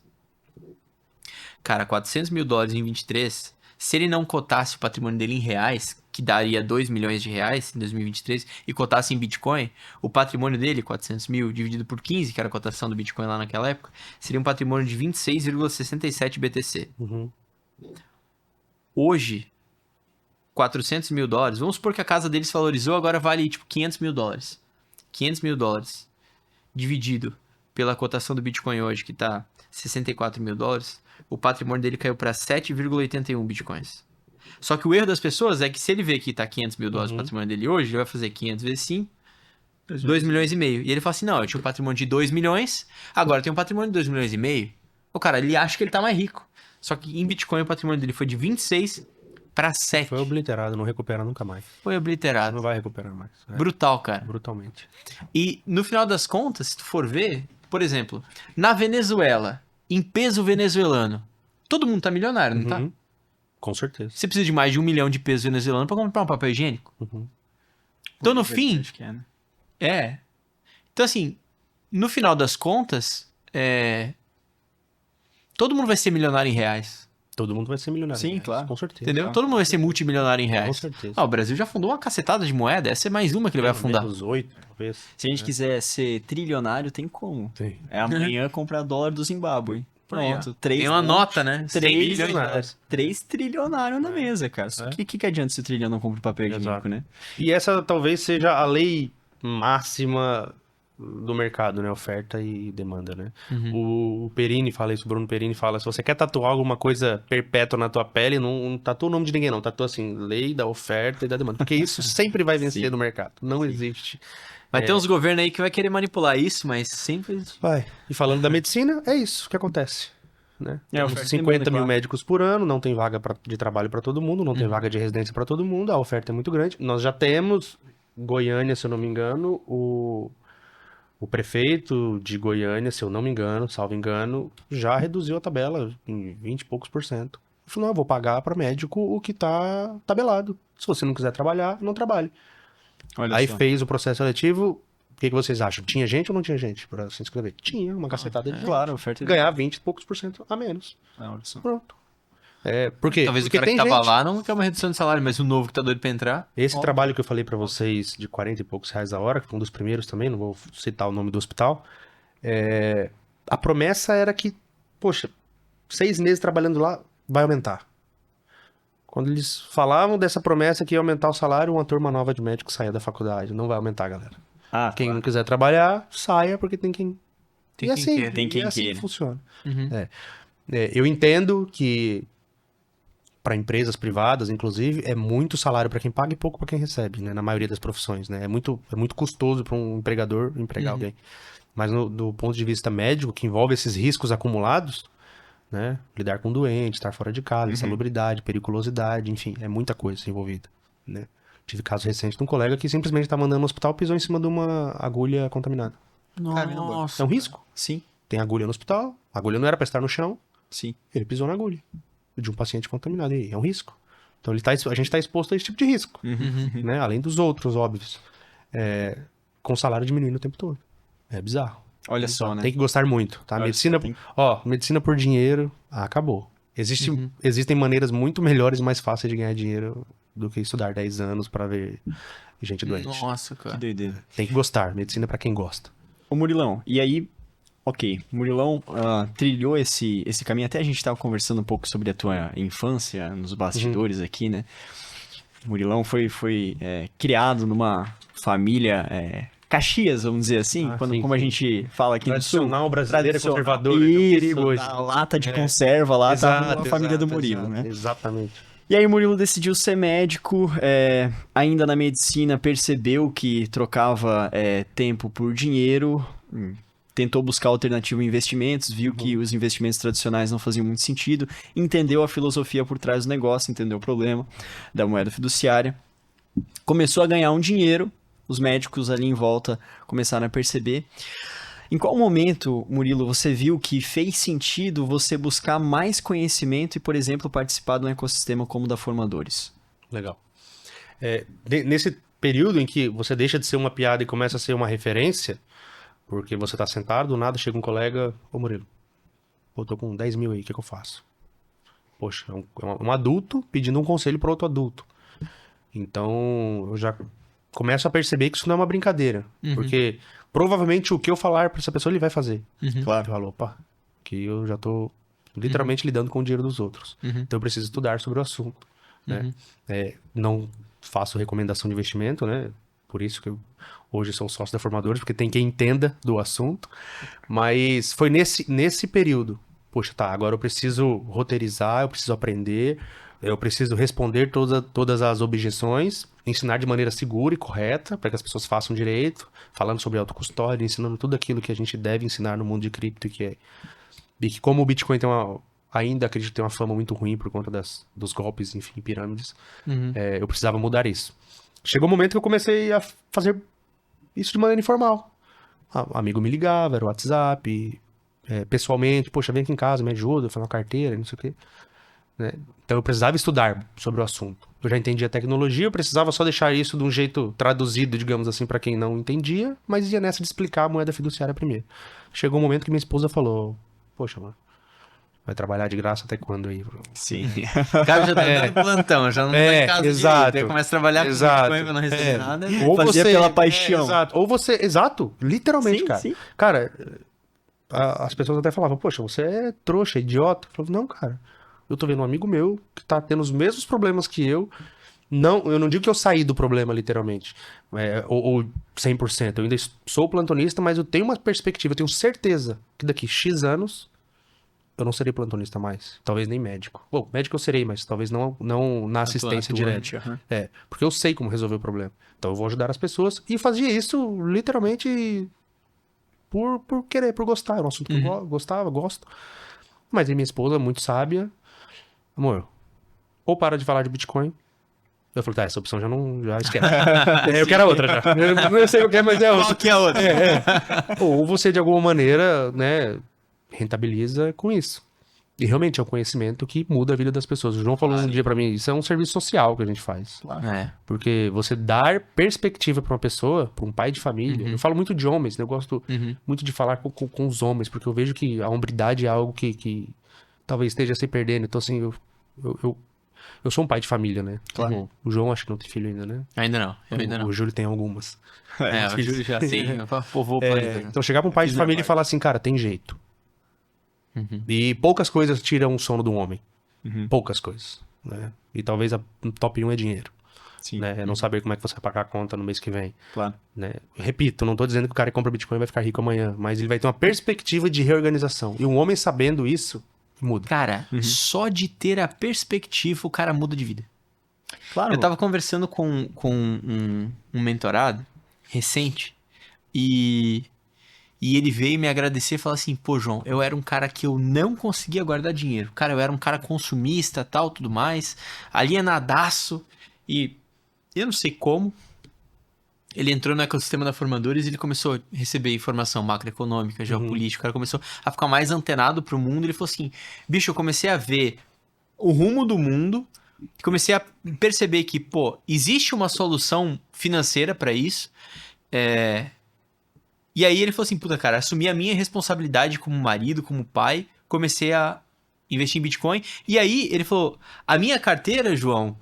Cara, 400 mil dólares em 23, se ele não cotasse o patrimônio dele em reais, que daria 2 milhões de reais em 2023, e cotasse em Bitcoin, o patrimônio dele, 400 mil dividido por 15, que era a cotação do Bitcoin lá naquela época, seria um patrimônio de 26,67 BTC. Hoje, 400 mil dólares, vamos supor que a casa deles valorizou, agora vale tipo 500 mil dólares. 500 mil dólares dividido pela cotação do Bitcoin hoje, que tá 64 mil dólares, o patrimônio dele caiu para 7,81 Bitcoins. Só que o erro das pessoas é que se ele vê que tá 500 mil dólares o patrimônio dele hoje, ele vai fazer 500 vezes 5, 2 milhões e meio. E ele fala assim, não, eu tinha um patrimônio de 2 milhões, agora eu tenho um patrimônio de 2 milhões e meio. O cara, ele acha que ele tá mais rico. Só que em Bitcoin o patrimônio dele foi de 26 para 7. Foi obliterado, não recupera nunca mais. Foi obliterado. Não vai recuperar mais. Brutal, cara. Brutalmente. E no final das contas, se tu for ver, por exemplo, na Venezuela, em peso venezuelano, todo mundo tá milionário, não tá? Com certeza. Você precisa de mais de 1 milhão de peso venezuelano pra comprar um papel higiênico. Então, no fim... Acho que né? Então, assim, no final das contas, todo mundo vai ser milionário em reais. Todo mundo vai ser milionário. Sim, em reais, claro. Com certeza. Entendeu? Todo mundo vai ser multimilionário em reais. Com certeza. O Brasil já fundou uma cacetada de moeda, essa é mais uma que ele vai afundar. Menos 8, talvez. Se a gente quiser ser trilionário, tem como. Tem. Amanhã comprar dólar do Zimbábue. Pronto. Tem uma nota, né? 100 milhões de dólares. 3 trilionários na mesa, cara. Só que adianta se o trilhão não compra papel higiênico, né? E essa talvez seja a lei máxima do mercado, né? Oferta e demanda, né? O Perini fala isso, o Bruno Perini fala, se você quer tatuar alguma coisa perpétua na tua pele, não tatua o nome de ninguém, não. Tatua assim, lei da oferta e da demanda. Porque isso sempre vai vencer no mercado. Não existe. Vai ter uns governos aí que vai querer manipular isso, mas sempre... Vai. E falando da medicina, é isso que acontece. Né? Temos oferta e 50 demanda, mil claro. médicos por ano, não tem vaga de trabalho para todo mundo, não tem vaga de residência para todo mundo, a oferta é muito grande. Nós já temos, Goiânia, se eu não me engano, O prefeito de Goiânia, se eu não me engano, salvo engano, já reduziu a tabela em 20 e poucos por cento. Ele falou, não, eu vou pagar para médico o que tá tabelado. Se você não quiser trabalhar, não trabalhe. Olha Aí só. fez o processo seletivo. O que vocês acham? Tinha gente ou não tinha gente para se inscrever? Tinha, uma cacetada de gente. Claro, oferta e Ganhar 20 e poucos por cento a menos. olha só. Pronto. Por quê? Talvez Porque o cara tem que tava gente. lá não quer uma redução de salário, mas o novo que tá doido pra entrar. Esse trabalho que eu falei pra vocês de 40 e poucos reais a hora, que foi um dos primeiros também, não vou citar o nome do hospital, a promessa era que, poxa, 6 meses trabalhando lá, vai aumentar. Quando eles falavam dessa promessa que ia aumentar o salário, uma turma nova de médicos saía da faculdade. Não vai aumentar, galera. Ah, Quem não quiser trabalhar, saia, porque tem quem... Tem e quem assim, queira. Tem quem e assim queira. funciona. Uhum. Eu entendo que para empresas privadas, inclusive, é muito salário para quem paga e pouco para quem recebe, né? Na maioria das profissões, né? É muito custoso para um empregador empregar alguém. Mas do ponto de vista médico, que envolve esses riscos acumulados, né? Lidar com doente, estar fora de casa, insalubridade, periculosidade, enfim, é muita coisa envolvida, né? Tive caso recente de um colega que simplesmente tá mandando no hospital, pisou em cima de uma agulha contaminada. Nossa. É um risco. sim, Tem agulha no hospital, a agulha não era para estar no chão, sim. ele pisou na agulha de um paciente contaminado. E aí, é um risco. Então a gente está exposto a esse tipo de risco, né? Além dos outros, óbvios. Com o salário diminuindo o tempo todo. É bizarro. Olha só, né? Tem que gostar muito, tá? Olha Medicina, só, tem- medicina por dinheiro, acabou. Existem maneiras muito melhores e mais fáceis de ganhar dinheiro do que estudar 10 anos para ver gente doente. Nossa, Que cara. Então, doideira. Tem que gostar. Medicina é para quem gosta. Ô Murilão, e aí, ok, o Murilão trilhou esse caminho, até a gente tava conversando um pouco sobre a tua infância nos bastidores aqui, né? O Murilão foi criado numa família Caxias, vamos dizer assim, sim, como a sim. gente fala aqui no sul. Tradicional brasileiro, Tradicional. conservador, é um perigo Isso, hoje. na lata de conserva lá, tava a família do Murilo, né? Exatamente. E aí o Murilo decidiu ser médico, ainda na medicina percebeu que trocava tempo por dinheiro, tentou buscar alternativa em investimentos, viu que os investimentos tradicionais não faziam muito sentido, entendeu a filosofia por trás do negócio, entendeu o problema da moeda fiduciária, começou a ganhar um dinheiro, os médicos ali em volta começaram a perceber. Em qual momento, Murilo, você viu que fez sentido você buscar mais conhecimento e, por exemplo, participar de um ecossistema como o da Formadores? Legal. Nesse período em que você deixa de ser uma piada e começa a ser uma referência, porque você tá sentado, do nada chega um colega, ô Murilo, eu tô com 10 mil aí, o que eu faço? Poxa, é um adulto pedindo um conselho para outro adulto. Então, eu já começo a perceber que isso não é uma brincadeira, porque provavelmente o que eu falar para essa pessoa ele vai fazer. Claro. Eu falo, opa, que eu já tô literalmente lidando com o dinheiro dos outros. Então eu preciso estudar sobre o assunto, né? Não faço recomendação de investimento, né? Por isso que eu hoje sou sócio da Formadores, porque tem quem entenda do assunto. Mas foi nesse período. Poxa, tá, agora eu preciso roteirizar, eu preciso aprender, eu preciso responder todas as objeções, ensinar de maneira segura e correta, para que as pessoas façam direito, falando sobre autocustódia, ensinando tudo aquilo que a gente deve ensinar no mundo de cripto, e que como o Bitcoin ainda acredito ter uma fama muito ruim por conta dos golpes, enfim, pirâmides, eu precisava mudar isso. Chegou um momento que eu comecei a fazer isso de maneira informal. Amigo me ligava, era o WhatsApp, pessoalmente, poxa, vem aqui em casa, me ajuda, faz uma carteira, não sei o quê. Né? Então eu precisava estudar sobre o assunto. Eu já entendia a tecnologia, eu precisava só deixar isso de um jeito traduzido, digamos assim, para quem não entendia, mas ia nessa de explicar a moeda fiduciária primeiro. Chegou um momento que minha esposa falou, poxa, mano, vai trabalhar de graça até quando aí? Sim. O cara já tá dando plantão, já não vai em casa exato. direito, aí começa a trabalhar com Bitcoin pra não receber nada. Ou Fazia você, pela paixão. exato. Ou você, exato, literalmente, Sim, cara. sim. Cara, as pessoas até falavam, poxa, você é trouxa, idiota. Eu falava, não, cara, eu tô vendo um amigo meu que tá tendo os mesmos problemas que eu. Não, eu não digo que eu saí do problema, literalmente, ou 100%. Eu ainda sou plantonista, mas eu tenho uma perspectiva, eu tenho certeza que daqui X anos eu não serei plantonista mais. Talvez nem médico. Bom, médico eu serei, mas talvez não na assistência Atuante, direta. aham. Porque eu sei como resolver o problema. Então eu vou ajudar as pessoas. E fazia isso literalmente por querer, por gostar. Era um assunto que eu gosto. Mas aí minha esposa, muito sábia, amor, ou para de falar de Bitcoin, Eu falei, tá, essa opção já esquece. Eu quero a outra já. Eu não sei o que é, mas é a outra. Qual que é a outra? Ou você, de alguma maneira, né, rentabiliza com isso. E realmente é um conhecimento que muda a vida das pessoas. O João falou um dia pra mim, isso é um serviço social que a gente faz. É. Porque você dar perspectiva pra uma pessoa, pra um pai de família. Eu falo muito de homens, né? Eu gosto muito de falar com os homens, porque eu vejo que a hombridade é algo que talvez esteja se perdendo. Então, assim, eu sou um pai de família, né? Claro. O João acho que não tem filho ainda, né? Ainda não, eu ainda não. O Júlio tem algumas. O Júlio já tem. Povou o É, planeta. então chegar pra um pai de família e falar assim, cara, tem jeito. E poucas coisas tiram o sono do homem. Poucas coisas, né? E talvez o top 1 é dinheiro. Sim. Né? É não saber como é que você vai pagar a conta no mês que vem. Claro. Né? Repito, não tô dizendo que o cara que compra Bitcoin vai ficar rico amanhã, mas ele vai ter uma perspectiva de reorganização. E um homem sabendo isso, muda. Cara, só de ter a perspectiva, o cara muda de vida. Claro. Eu tava conversando com um mentorado recente e ele veio me agradecer e falar assim, pô, João, eu era um cara que eu não conseguia guardar dinheiro. Cara, eu era um cara consumista, tal, tudo mais, alienadaço e eu não sei como. Ele entrou no ecossistema da Formadores e ele começou a receber informação macroeconômica, geopolítica. O cara começou a ficar mais antenado pro mundo. Ele falou assim, bicho, eu comecei a ver o rumo do mundo, comecei a perceber que, pô, existe uma solução financeira pra isso. E aí ele falou assim, puta, cara, assumi a minha responsabilidade como marido, como pai, comecei a investir em Bitcoin. E aí ele falou, a minha carteira, João...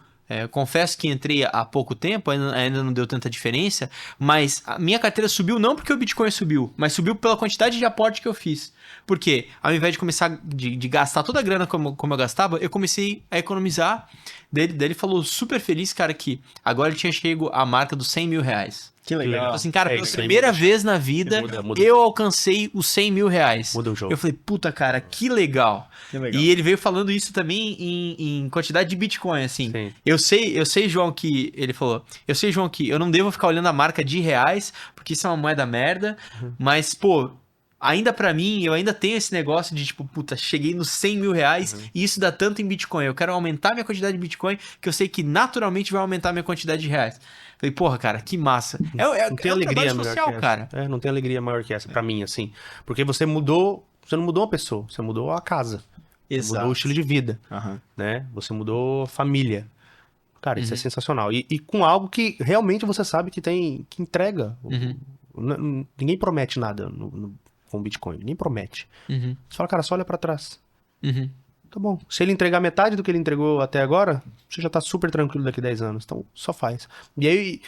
confesso que entrei há pouco tempo, ainda não deu tanta diferença, mas a minha carteira subiu não porque o Bitcoin subiu, mas subiu pela quantidade de aporte que eu fiz. Porque ao invés de começar de gastar toda a grana como eu gastava, eu comecei a economizar. Daí ele falou super feliz, cara, que agora ele tinha chego à marca dos 100 mil reais. Que Ele legal. falou assim, cara, pela isso aí primeira muda. vez na vida, Muda. eu alcancei os 100 mil reais. Muda o jogo. Eu falei, puta, cara, que legal. Que legal. E ele veio falando isso também em quantidade de Bitcoin, assim. Sim. Eu sei, João, que... Ele falou, eu sei, João, que eu não devo ficar olhando a marca de reais, porque isso é uma moeda merda, mas, pô... Ainda pra mim, eu ainda tenho esse negócio de tipo, puta, cheguei nos 100 mil reais e isso dá tanto em Bitcoin. Eu quero aumentar minha quantidade de Bitcoin, que eu sei que naturalmente vai aumentar minha quantidade de reais. Falei, porra, cara, que massa. Não tem um alegria trabalho melhor social, que essa. cara. Não tem alegria maior que essa, pra mim, assim. Porque você não mudou uma pessoa, você mudou a casa. Você mudou o estilo de vida, Aham. né? Você mudou a família. Cara, isso é sensacional. E com algo que realmente você sabe que que entrega. Ninguém promete nada com Bitcoin, ninguém promete. Você fala, cara, só olha pra trás. Tá bom. Se ele entregar metade do que ele entregou até agora, você já tá super tranquilo daqui a 10 anos. Então, só faz. E aí,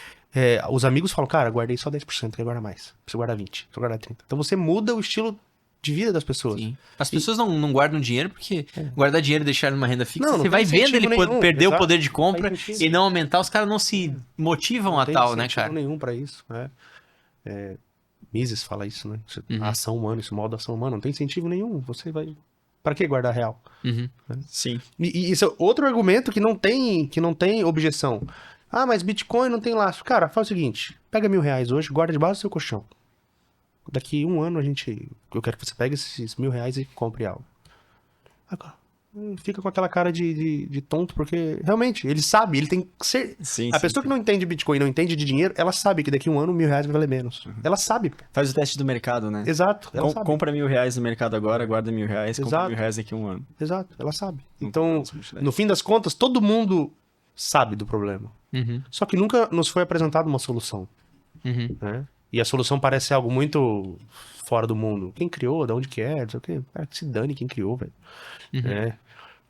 os amigos falam, cara, guardei só 10%, quer guardar mais. Precisa guardar 20%, precisa guardar 30%. Então, você muda o estilo de vida das pessoas. Sim. As pessoas não guardam dinheiro porque guardar dinheiro e deixar numa renda fixa, Não você tem vai vendo incentivo ele nenhum, perder o exato. poder de compra Não tem sentido. e não aumentar, os caras não se motivam a Não tem tal, né, incentivo cara? nenhum pra isso, né? Mises fala isso, né? A ação humana, isso molda a ação humana. Não tem incentivo nenhum. Você vai... Pra que guardar real? Sim. E isso é outro argumento que não tem objeção. Ah, mas Bitcoin não tem laço. Cara, faz o seguinte. Pega R$1.000 hoje, guarda debaixo do seu colchão. Daqui 1 ano eu quero que você pegue esses R$1.000 e compre algo. Agora, fica com aquela cara de tonto, porque realmente, ele sabe, ele tem que ser... Sim, A pessoa que não entende Bitcoin, não entende de dinheiro, ela sabe que daqui 1 ano R$1.000 vai valer menos. Ela sabe. Faz o teste do mercado, né? Exato. Ela sabe. Compra R$1.000 no mercado agora, guarda R$1.000, compra Exato. R$1.000 daqui a um ano. Exato, ela sabe. Então, no fim das contas, todo mundo sabe do problema. Só que nunca nos foi apresentada uma solução. Né? E a solução parece ser algo muito fora do mundo. Quem criou? De onde que é? Não sei o quê. Cara, que se dane quem criou, velho.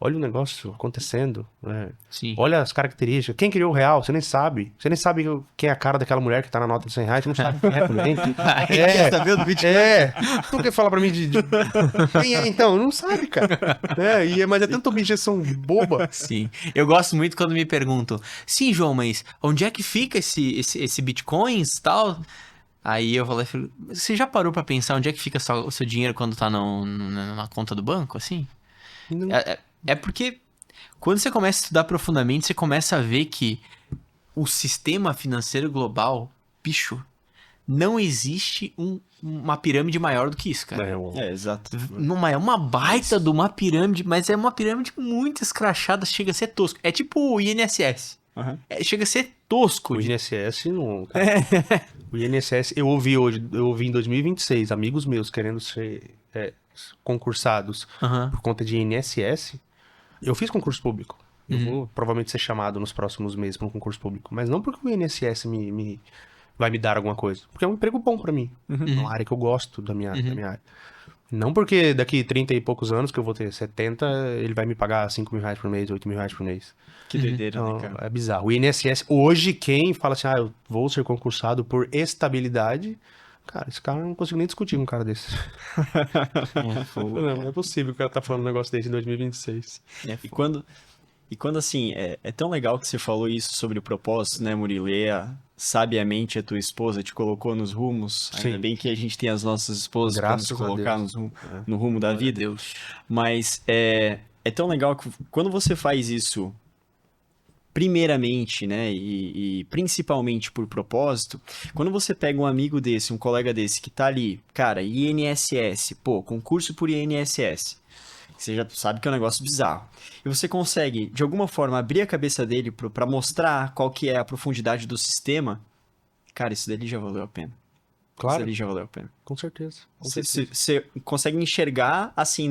Olha o negócio acontecendo. Né? Sim. Olha as características. Quem criou o real? Você nem sabe. Você nem sabe quem é a cara daquela mulher que tá na nota de R$100. Você não sabe quem é também. Quer saber do Bitcoin? Tu quer falar pra mim de... Quem é então? Não sabe, cara. Mas é tanta objeção boba. Sim. Eu gosto muito quando me perguntam, sim, João, mas onde é que fica esse Bitcoins e tal? Aí eu falei, você já parou pra pensar onde é que fica o seu dinheiro quando tá na conta do banco, assim? Não. É porque quando você começa a estudar profundamente, você começa a ver que o sistema financeiro global, bicho, não existe uma pirâmide maior do que isso, cara. Exato. Não é uma baita de uma pirâmide, mas é uma pirâmide muito escrachada, chega a ser tosco. É tipo o INSS. Aham. Chega a ser tosco. O INSS não. Cara. O INSS, eu ouvi em 2026, amigos meus querendo ser concursados Aham. por conta de INSS. Eu fiz concurso público. Eu vou provavelmente ser chamado nos próximos meses para um concurso público. Mas não porque o INSS vai me dar alguma coisa. Porque é um emprego bom para mim. Uma área que eu gosto da minha área. Não porque daqui 30 e poucos anos, que eu vou ter 70, ele vai me pagar 5 mil reais por mês, 8 mil reais por mês. Que doideira, Então, né, cara? é bizarro. O INSS, hoje, quem fala assim, eu vou ser concursado por estabilidade, cara, esse cara eu não consigo nem discutir com um cara desse. Não é possível que o cara tá falando um negócio desse em 2026. E quando assim, é tão legal que você falou isso sobre o propósito, né, Murilo? E sabiamente a tua esposa te colocou nos rumos. Ainda Sim. bem que a gente tem as nossas esposas para nos Graças a colocar Deus. no rumo da vida. Deus. Mas é tão legal que quando você faz isso primeiramente, né, e principalmente por propósito, quando você pega um amigo desse, um colega desse que tá ali, cara, INSS, pô, concurso por INSS, você já sabe que é um negócio bizarro, e você consegue, de alguma forma, abrir a cabeça dele pra mostrar qual que é a profundidade do sistema, cara, isso dali já valeu a pena. Isso Claro, dali já valeu a pena. com certeza. Com Você, certeza. você consegue enxergar, assim,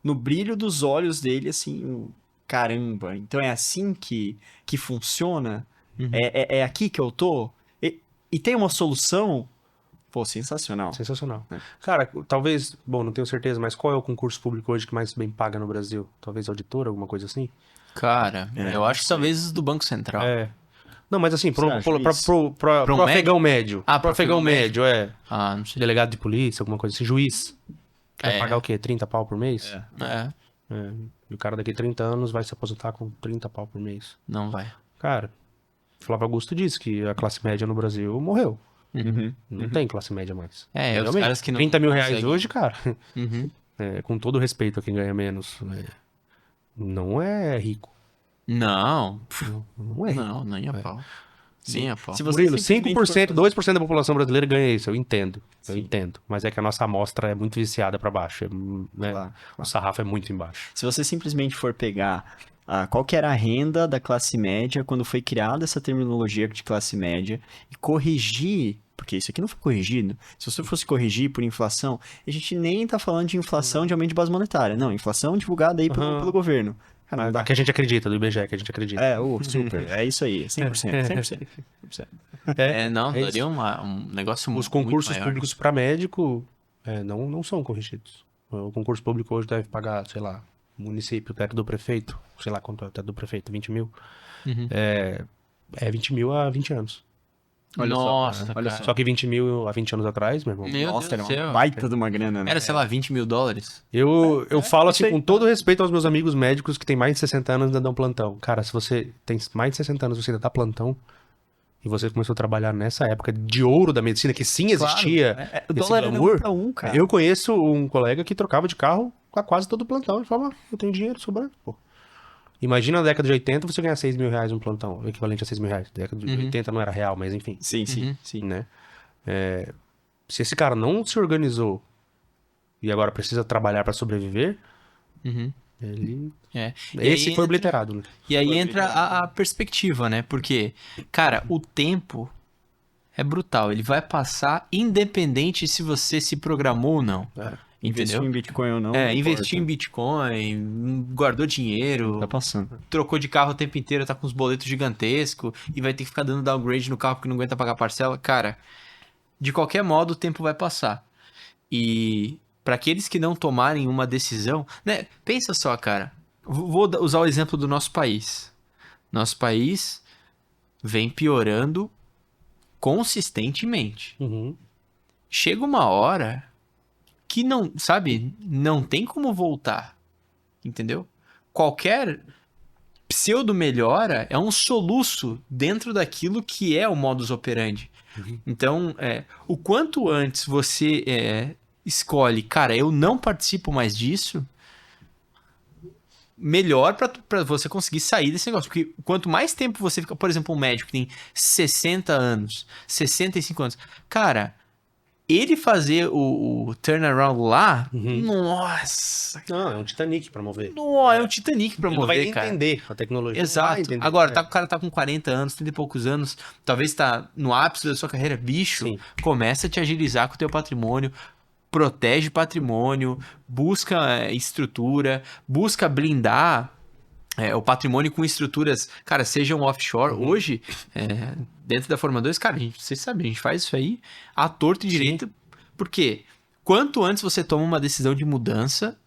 no brilho dos olhos dele, assim, caramba, então é assim que funciona? É aqui que eu tô? E tem uma solução? Pô, sensacional. Sensacional. Cara, talvez, bom, não tenho certeza, mas qual é o concurso público hoje que mais bem paga no Brasil? Talvez auditor, alguma coisa assim? Cara, eu acho que talvez os do Banco Central. Não, mas assim, pro Pra um afegão médio. Ah, pro afegão médio, Ah, não sei. Delegado de polícia, alguma coisa assim, juiz. Vai É. pagar o quê? 30 pau por mês? É, E o cara daqui a 30 anos vai se aposentar com 30 pau por mês. não vai. Cara, Flávio Augusto disse que a classe média no Brasil morreu. Uhum. Não tem classe média mais. Os Realmente, caras que não 30 mil reais conseguem. hoje, cara, Uhum. com todo respeito a quem ganha menos, não é rico. Não, Não é rico. não, nem a pau. Nem a pau. Se você Murilo, simplesmente 5%, 2% da população brasileira ganha isso, eu entendo. Eu entendo. Mas é que a nossa amostra é muito viciada pra baixo. Né? Claro, O sarrafo é muito embaixo. Se você simplesmente for pegar qual que era a renda da classe média quando foi criada essa terminologia de classe média e corrigir, porque isso aqui não foi corrigido, se você fosse corrigir por inflação, a gente nem tá falando de inflação de aumento de base monetária, não, inflação divulgada aí pelo governo. Cara, não dá. Que a gente acredita, do IBGE, que a gente acredita. Super, é isso aí, 100%. Não, é isso. daria um negócio Os muito concursos maior. públicos para médico não são corrigidos. O concurso público hoje deve pagar, sei lá, município, teto do prefeito, sei lá quanto é o teto do prefeito, 20 mil. Uhum. 20 mil há 20 anos. Olha só, Nossa, olha cara. Só que 20 mil há 20 anos atrás, meu irmão. Meu Nossa, Deus era do céu. uma baita de uma grana, né? Era, sei lá, $20.000. Eu falo assim, isso aí. com todo respeito aos meus amigos médicos que têm mais de 60 anos e ainda dão plantão. Cara, se você tem mais de 60 anos e você ainda dá plantão, e você começou a trabalhar nessa época de ouro da medicina, que sim existia O esse dólar era glamour, 1 pra 1, cara. eu conheço um colega que trocava de carro a quase todo plantão. Ele falava, eu tenho dinheiro sobrando, pô. Imagina na década de 80 você ganhar 6 mil reais um plantão, o equivalente a 6 mil reais. Década de 80 não era real, mas enfim, Sim, sim. né? Se esse cara não se organizou e agora precisa trabalhar pra sobreviver, Uhum. ele... É. Esse aí foi entra- obliterado, né? E aí entra a perspectiva, né? Porque, cara, o tempo é brutal. Ele vai passar independente se você se programou ou não. Investir Entendeu? em Bitcoin ou não. Investir em Bitcoin, guardou dinheiro, Tá passando. trocou de carro o tempo inteiro, tá com os boletos gigantescos e vai ter que ficar dando downgrade no carro porque não aguenta pagar parcela. Cara, de qualquer modo o tempo vai passar. E para aqueles que não tomarem uma decisão, né? Pensa só, cara. Vou usar o exemplo do nosso país. Nosso país vem piorando consistentemente. Uhum. Chega uma hora que não, sabe, não tem como voltar. Entendeu? Qualquer pseudo melhora é um soluço dentro daquilo que é o modus operandi. Então, o quanto antes você escolhe, cara, eu não participo mais disso, melhor pra você conseguir sair desse negócio. Porque quanto mais tempo você fica, por exemplo, um médico que tem 60 anos, 65 anos, cara, ele fazer o turnaround lá, Uhum. nossa, Não, é um Titanic pra mover. é um Titanic pra Ele não vai mover, nem cara. entender a tecnologia. não vai Exato. entender. Agora, É. o cara tá com 40 anos, 30 e poucos anos, talvez tá no ápice da sua carreira, bicho, Sim. começa a te agilizar com o teu patrimônio, protege patrimônio, busca estrutura, busca blindar o patrimônio com estruturas, cara, sejam offshore. Uhum. Hoje, dentro da Forma 2, cara, vocês sabem, a gente faz isso aí à torto e direito, porque quanto antes você toma uma decisão de mudança,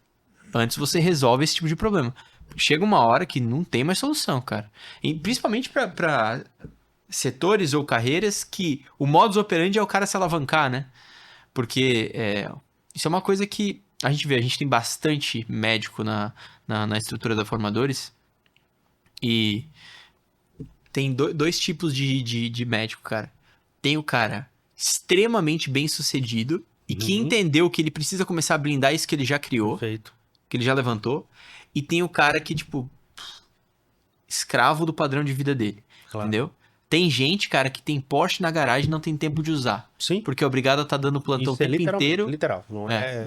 antes você resolve esse tipo de problema. Chega uma hora que não tem mais solução, cara. E principalmente para setores ou carreiras que o modus operandi é o cara se alavancar, né? Porque isso é uma coisa que a gente vê, a gente tem bastante médico na estrutura da Formadores e tem dois tipos de médico, cara. Tem o cara extremamente bem sucedido e que entendeu que ele precisa começar a blindar isso que ele já criou, Perfeito. que ele já levantou, e tem o cara que, tipo, escravo do padrão de vida dele, Claro. entendeu? Tem gente, cara, que tem Porsche na garagem e não tem tempo de usar, Sim. porque é obrigado a estar dando plantão o Isso é tempo inteiro. literal. Não é...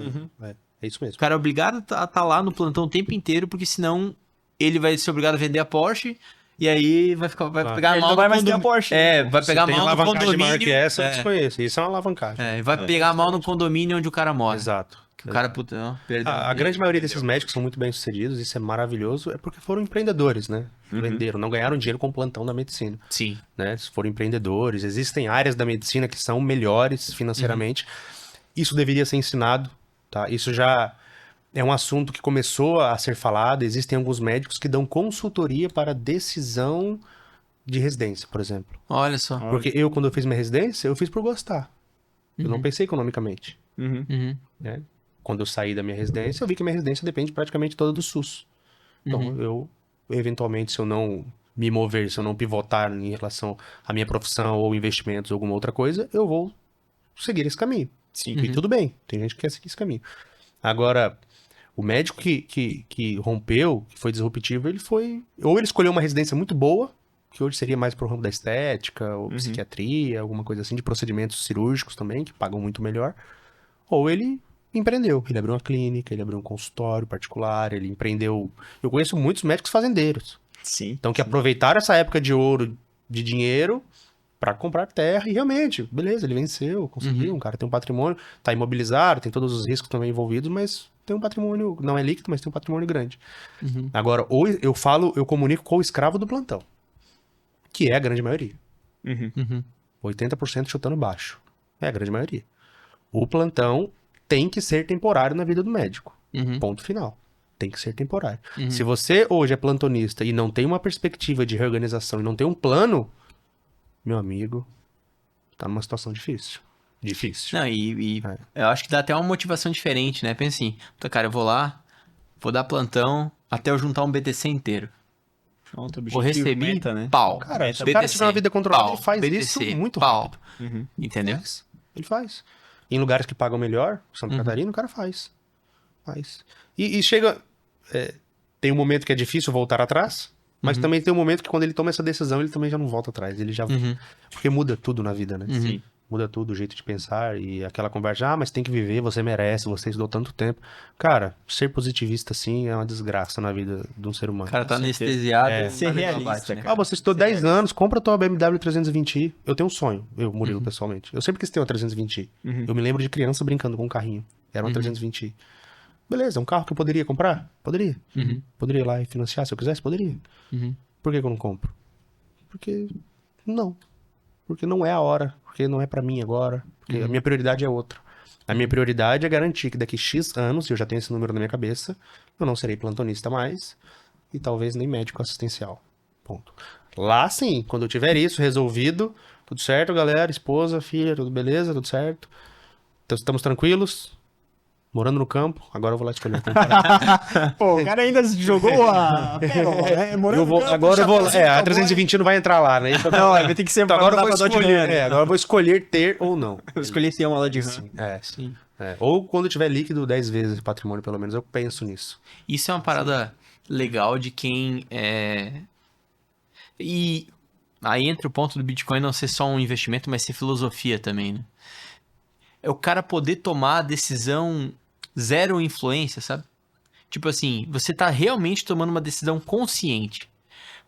É isso mesmo. O cara é obrigado a estar lá no plantão o tempo inteiro, porque senão ele vai ser obrigado a vender a Porsche e aí vai pegar Ele mal não vai no mais ter a condomínio. Porsche. Vai pegar tem mal no alavancagem maior que condomínio. essa, eu desconheço. Isso é uma alavancagem. Vai pegar mal no condomínio onde o cara mora. Exato. Que o cara, puta, não, perdão. A grande maioria desses médicos são muito bem sucedidos, isso é maravilhoso, é porque foram empreendedores, né? Venderam, não ganharam dinheiro com o plantão da medicina, Sim. né? Foram empreendedores, existem áreas da medicina que são melhores financeiramente. Isso deveria ser ensinado, tá? Isso já é um assunto que começou a ser falado, existem alguns médicos que dão consultoria para decisão de residência, por exemplo. Olha só. Porque quando eu fiz minha residência, eu fiz por gostar. Eu não pensei economicamente, Uhum. né? Quando eu saí da minha residência, eu vi que minha residência depende praticamente toda do SUS. Então, eu, eventualmente, se eu não me mover, se eu não pivotar em relação à minha profissão ou investimentos ou alguma outra coisa, eu vou seguir esse caminho. Sim. E tudo bem, tem gente que quer seguir esse caminho. Agora, o médico que rompeu, que foi disruptivo, ele foi... Ou ele escolheu uma residência muito boa, que hoje seria mais pro ramo da estética, ou psiquiatria, alguma coisa assim, de procedimentos cirúrgicos também, que pagam muito melhor. Ou ele empreendeu. Ele abriu uma clínica, ele abriu um consultório particular, ele empreendeu... Eu conheço muitos médicos fazendeiros. Sim. Então, que aproveitaram essa época de ouro, de dinheiro, para comprar terra e realmente, beleza, ele venceu, conseguiu, um cara tem um patrimônio, tá imobilizado, tem todos os riscos também envolvidos, mas tem um patrimônio, não é líquido, mas tem um patrimônio grande. Agora, ou eu comunico com o escravo do plantão, que é a grande maioria. 80% chutando baixo. É a grande maioria. O plantão tem que ser temporário na vida do médico. Ponto final. Tem que ser temporário. Se você hoje é plantonista e não tem uma perspectiva de reorganização e não tem um plano, meu amigo, tá numa situação difícil. Difícil. Não, eu acho que dá até uma motivação diferente, né? Pensa assim, puta, cara, eu vou lá, vou dar plantão até eu juntar um BTC inteiro. Pronto, Vou receber, meta, né? Cara, se o cara tiver uma vida controlada, ele faz isso muito rápido. Entendeu? Ele faz. Em lugares que pagam melhor, Santa Catarina, o cara faz. Faz. E chega... tem um momento que é difícil voltar atrás, mas também tem um momento que quando ele toma essa decisão, ele também já não volta atrás. Ele já... Porque muda tudo na vida, né? Sim. Muda tudo, o jeito de pensar e aquela conversa, mas tem que viver, você merece, você estudou tanto tempo. Cara, ser positivista assim é uma desgraça na vida de um ser humano. O cara tá certeza. anestesiado. Ser tá realista, bate, né? cara. Você estudou 10 anos, compra a tua BMW 320i. Eu tenho um sonho, eu, Murilo, pessoalmente. Eu sempre quis ter uma 320i. Eu me lembro de criança brincando com um carrinho. Era uma 320i. Beleza, é um carro que eu poderia comprar? Poderia. Poderia ir lá e financiar se eu quisesse? Poderia. Por que eu não compro? Porque não. Porque não é a hora. Porque não é pra mim agora. Porque a minha prioridade é outra. A minha prioridade é garantir que daqui X anos, e eu já tenho esse número na minha cabeça, eu não serei plantonista mais e talvez nem médico assistencial. Ponto. Lá sim, quando eu tiver isso resolvido, tudo certo, galera, esposa, filha, tudo beleza, tudo certo. Então, estamos tranquilos, morando no campo, agora eu vou lá escolher. Pô, o cara ainda jogou a pérola, né? Morando no campo, Agora eu vou. chapéuzinho de A cowboy. 320 não vai entrar lá, né? Não, vai ter que ser Então agora eu vou lavador de escolher. grana. Agora eu vou escolher ter ou não. Eu escolhi ter uma lá de RAM. Sim. Ou quando tiver líquido 10 vezes de patrimônio, pelo menos, eu penso nisso. Isso é uma parada legal de quem E aí entra o ponto do Bitcoin não ser só um investimento, mas ser filosofia também, né? é o cara poder tomar a decisão zero influência, sabe? Tipo assim, você tá realmente tomando uma decisão consciente.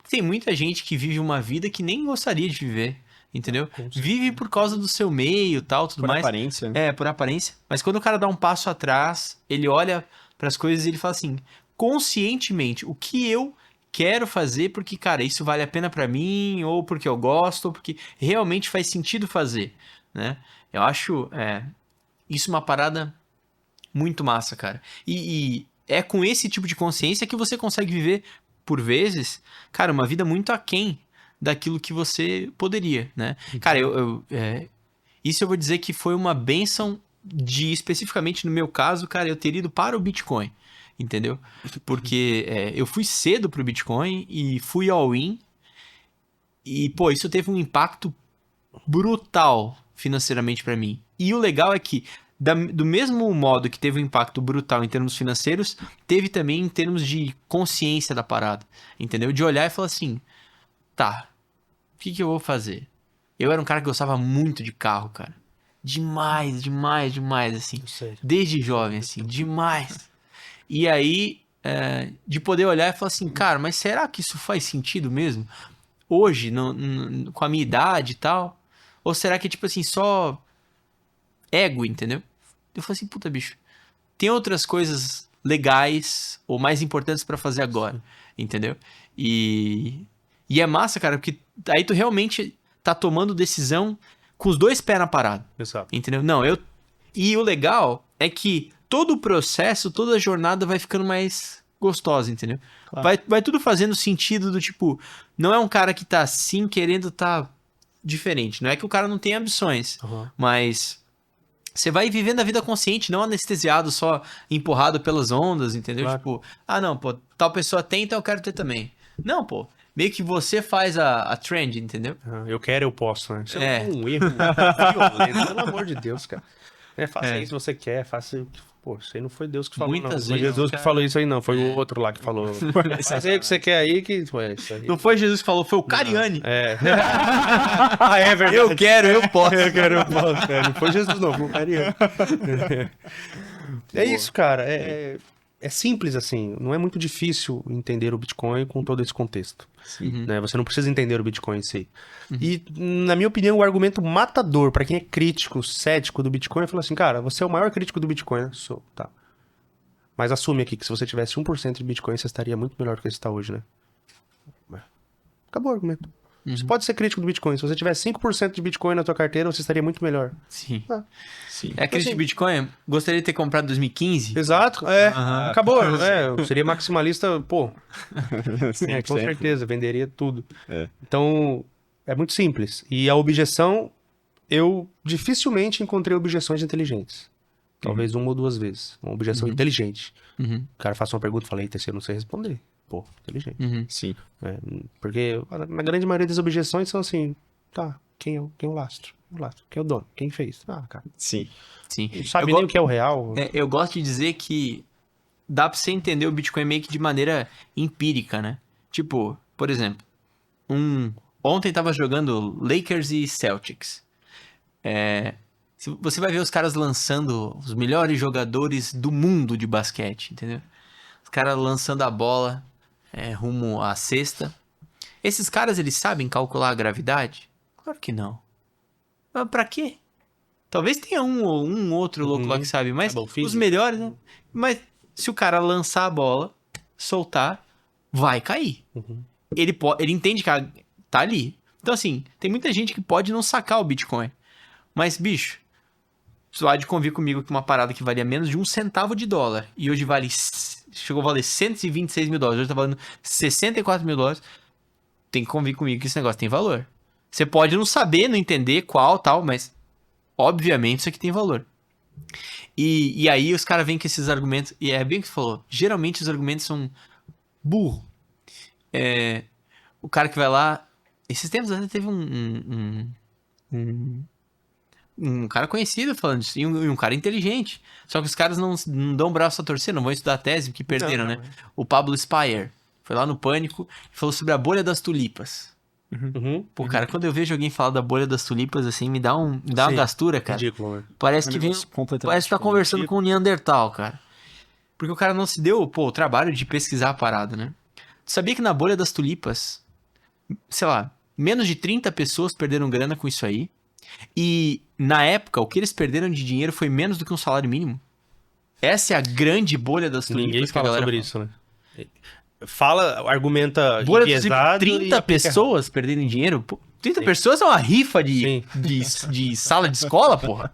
Tem muita gente que vive uma vida que nem gostaria de viver, entendeu? Vive por causa do seu meio, tal, tudo Por mais. aparência. É, por aparência. Mas quando o cara dá um passo atrás, ele olha pras coisas e ele fala assim, conscientemente, o que eu quero fazer porque, cara, isso vale a pena pra mim, ou porque eu gosto, ou porque realmente faz sentido fazer, né? Eu acho isso uma parada muito massa, cara. E é com esse tipo de consciência que você consegue viver, por vezes, cara, uma vida muito aquém daquilo que você poderia, né? Cara, isso eu vou dizer que foi uma bênção especificamente no meu caso, cara, eu ter ido para o Bitcoin, entendeu? Porque eu fui cedo pro Bitcoin e fui all-in e, pô, isso teve um impacto brutal financeiramente para mim. E o legal é que, do mesmo modo que teve um impacto brutal em termos financeiros, teve também em termos de consciência da parada, entendeu? De olhar e falar assim, tá, o que eu vou fazer? Eu era um cara que gostava muito de carro, cara. Demais, demais, demais, assim. Sério. Desde jovem, assim, demais. E aí, de poder olhar e falar assim, cara, mas será que isso faz sentido mesmo? Hoje, com a minha idade e tal? Ou será que é tipo assim, só ego, entendeu? Eu falei assim, puta, bicho, tem outras coisas legais ou mais importantes pra fazer agora, entendeu? E é massa, cara, porque aí tu realmente tá tomando decisão com os dois pés na parada, Exato. entendeu? Não, E o legal é que todo o processo, toda a jornada vai ficando mais gostosa, entendeu? Claro. Vai tudo fazendo sentido do tipo, não é um cara que tá assim querendo tá diferente. Não é que o cara não tem ambições, mas você vai vivendo a vida consciente, não anestesiado, só empurrado pelas ondas, entendeu? Claro. Tipo, não, pô, tal pessoa tem, então eu quero ter também. Não, pô, meio que você faz a trend, entendeu? Eu quero, eu posso, né? Isso É. é um erro violento, pelo amor de Deus, cara. Faça isso se você quer, faça... Pô, isso aí não foi Deus que falou, Muitas não. Não foi vezes, Jesus que cara. falou isso aí, não. Foi o outro lá que falou. Faz aí o que você quer aí, que... Ué, isso aí... Não foi Jesus que falou, foi o Cariani. É verdade. Eu quero, eu posso. Eu quero, eu posso. Não foi Jesus, não. Foi o Cariani. É isso, cara. É simples assim. Não é muito difícil entender o Bitcoin com todo esse contexto. Né? Você não precisa entender o Bitcoin em si. E, na minha opinião, o argumento matador para quem é crítico, cético do Bitcoin é falar assim, cara, você é o maior crítico do Bitcoin, né? Sou, tá. Mas assume aqui que se você tivesse 1% de Bitcoin, você estaria muito melhor do que você está hoje, né? Acabou o argumento. Você pode ser crítico do Bitcoin. Se você tivesse 5% de Bitcoin na tua carteira, você estaria muito melhor. Sim. Sim. É crítica de Bitcoin? Gostaria de ter comprado em 2015? Exato, acabou. Eu seria maximalista, pô. Com certeza, venderia tudo. Então, é muito simples. E a objeção, eu dificilmente encontrei objeções inteligentes. Talvez uma ou duas vezes. Uma objeção inteligente. O cara faz uma pergunta e fala, eita, eu não sei responder. Pô, inteligente. Sim. Porque na grande maioria das objeções são assim, tá, quem é o lastro? O lastro. Quem é o dono? Quem fez? Cara. Sim. Sim. Não sabe nem o que é o real. Eu gosto de dizer que dá pra você entender o Bitcoin meio que de maneira empírica, né? Tipo, por exemplo, ontem tava jogando Lakers e Celtics. Você vai ver os caras lançando os melhores jogadores do mundo de basquete, entendeu? Os caras lançando a bola rumo à cesta. Esses caras, eles sabem calcular a gravidade? Claro que não. Mas pra quê? Talvez tenha um outro louco lá que sabe, mas os melhores, né? Mas se o cara lançar a bola, soltar, vai cair. Ele entende que tá ali. Então, assim, tem muita gente que pode não sacar o Bitcoin. Mas, bicho, você pode convir comigo que uma parada que valia menos de $0,01 e hoje chegou a valer $126 mil, hoje tá valendo $64 mil, tem que convir comigo que esse negócio tem valor. Você pode não saber, não entender qual, tal, mas obviamente isso aqui tem valor. E aí os caras vêm com esses argumentos, e é bem o que você falou, geralmente os argumentos são burro. O cara que vai lá, esses tempos até teve um cara conhecido falando isso, e um cara inteligente. Só que os caras não dão o braço a torcer, não vão estudar a tese, porque perderam, né? O Pablo Spyer foi lá no Pânico e falou sobre a bolha das tulipas. Uhum. Pô, cara, quando eu vejo alguém falar da bolha das tulipas, assim, me dá uma Sim. gastura, cara. Ridículo, né? Parece que vem. Completamente Parece que tá diferente. conversando com um Neandertal, cara. Porque o cara não se deu, pô, o trabalho de pesquisar a parada, né? Tu sabia que na bolha das tulipas, sei lá, menos de 30 pessoas perderam grana com isso aí? E na época, o que eles perderam de dinheiro foi menos do que um salário mínimo? Essa é a grande bolha das tulipas Ninguém que a fala galera sobre fala. isso, né? Fala, argumenta Bolha das tulipas, enviesado 30 e- pessoas perderem dinheiro? Pô, 30 pessoas é uma rifa Sim. de sala de escola, porra.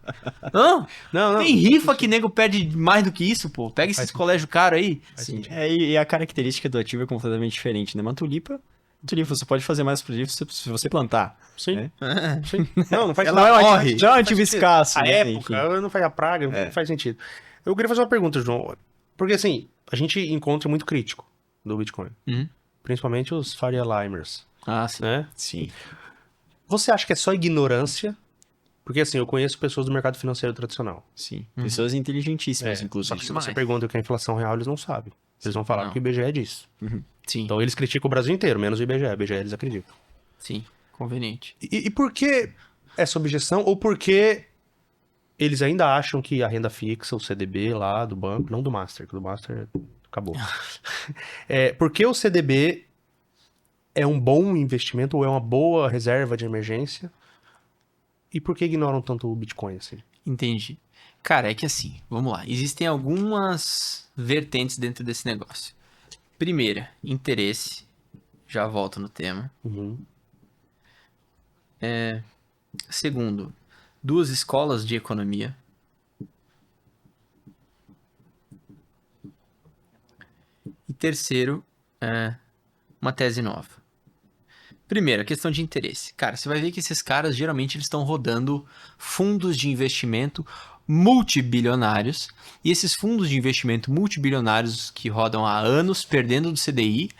Não, Não. tem rifa que nego perde mais do que isso, pô. Pega esses colégios caros aí. Sim. E a característica do ativo é completamente diferente, né? Uma tulipa você pode fazer mais tulipa se você plantar. Sim. né? Sim. Não faz Ela não é um Morre. ativo, já é um ativo escasso, A né? época, não faz a praga, não faz sentido. Eu queria fazer uma pergunta, João. Porque assim, a gente encontra muito crítico do Bitcoin. Uhum. Principalmente os Faria Limers, Ah, sim. né? Sim. Você acha que é só ignorância? Porque assim, eu conheço pessoas do mercado financeiro tradicional. Sim. Pessoas inteligentíssimas, Só inclusive. que se você pergunta o que é inflação real, eles não sabem. Eles vão falar Não. que o IBGE é disso. Sim, Então eles criticam o Brasil inteiro, menos o IBGE. O IBGE eles acreditam. sim. Conveniente. E por que essa objeção? Ou por que eles ainda acham que a renda fixa, o CDB lá do banco, não do Master, que o do Master acabou. Por que o CDB é um bom investimento ou é uma boa reserva de emergência? E por que ignoram tanto o Bitcoin assim? Entendi. Cara, é que assim, vamos lá. Existem algumas vertentes dentro desse negócio. Primeira, interesse. Já volto no tema. Uhum. Segundo, duas escolas de economia. E terceiro, uma tese nova. Primeiro, a questão de interesse. Cara, você vai ver que esses caras, geralmente, eles estão rodando fundos de investimento multibilionários. E esses fundos de investimento multibilionários que rodam há anos, perdendo do CDI,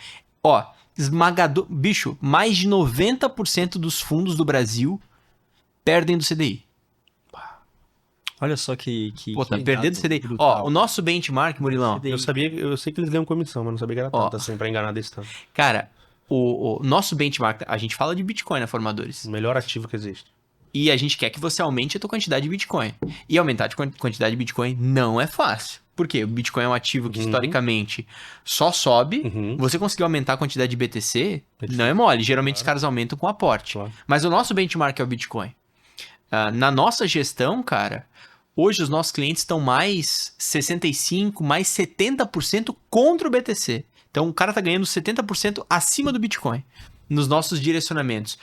ó, esmagador... Bicho, mais de 90% dos fundos do Brasil perdem do CDI. Olha só que Pô, tá que perdendo do dado CDI. brutal. Ó, o nosso benchmark, Murilão, CDI. Eu sei que eles ganham comissão, mas não sabia que era Ó. tanto assim, pra enganar desse tanto. cara, o nosso benchmark, a gente fala de Bitcoin na Formadores. O melhor ativo que existe. E a gente quer que você aumente a tua quantidade de Bitcoin. E aumentar a quantidade de Bitcoin não é fácil. Por quê? O Bitcoin é um ativo que historicamente só sobe. Uhum. Você conseguiu aumentar a quantidade de BTC, não é mole. Geralmente os caras aumentam com aporte. Claro. Mas o nosso benchmark é o Bitcoin. Na nossa gestão, cara, hoje os nossos clientes estão mais 65%, mais 70% contra o BTC. Então o cara tá ganhando 70% acima do Bitcoin nos nossos direcionamentos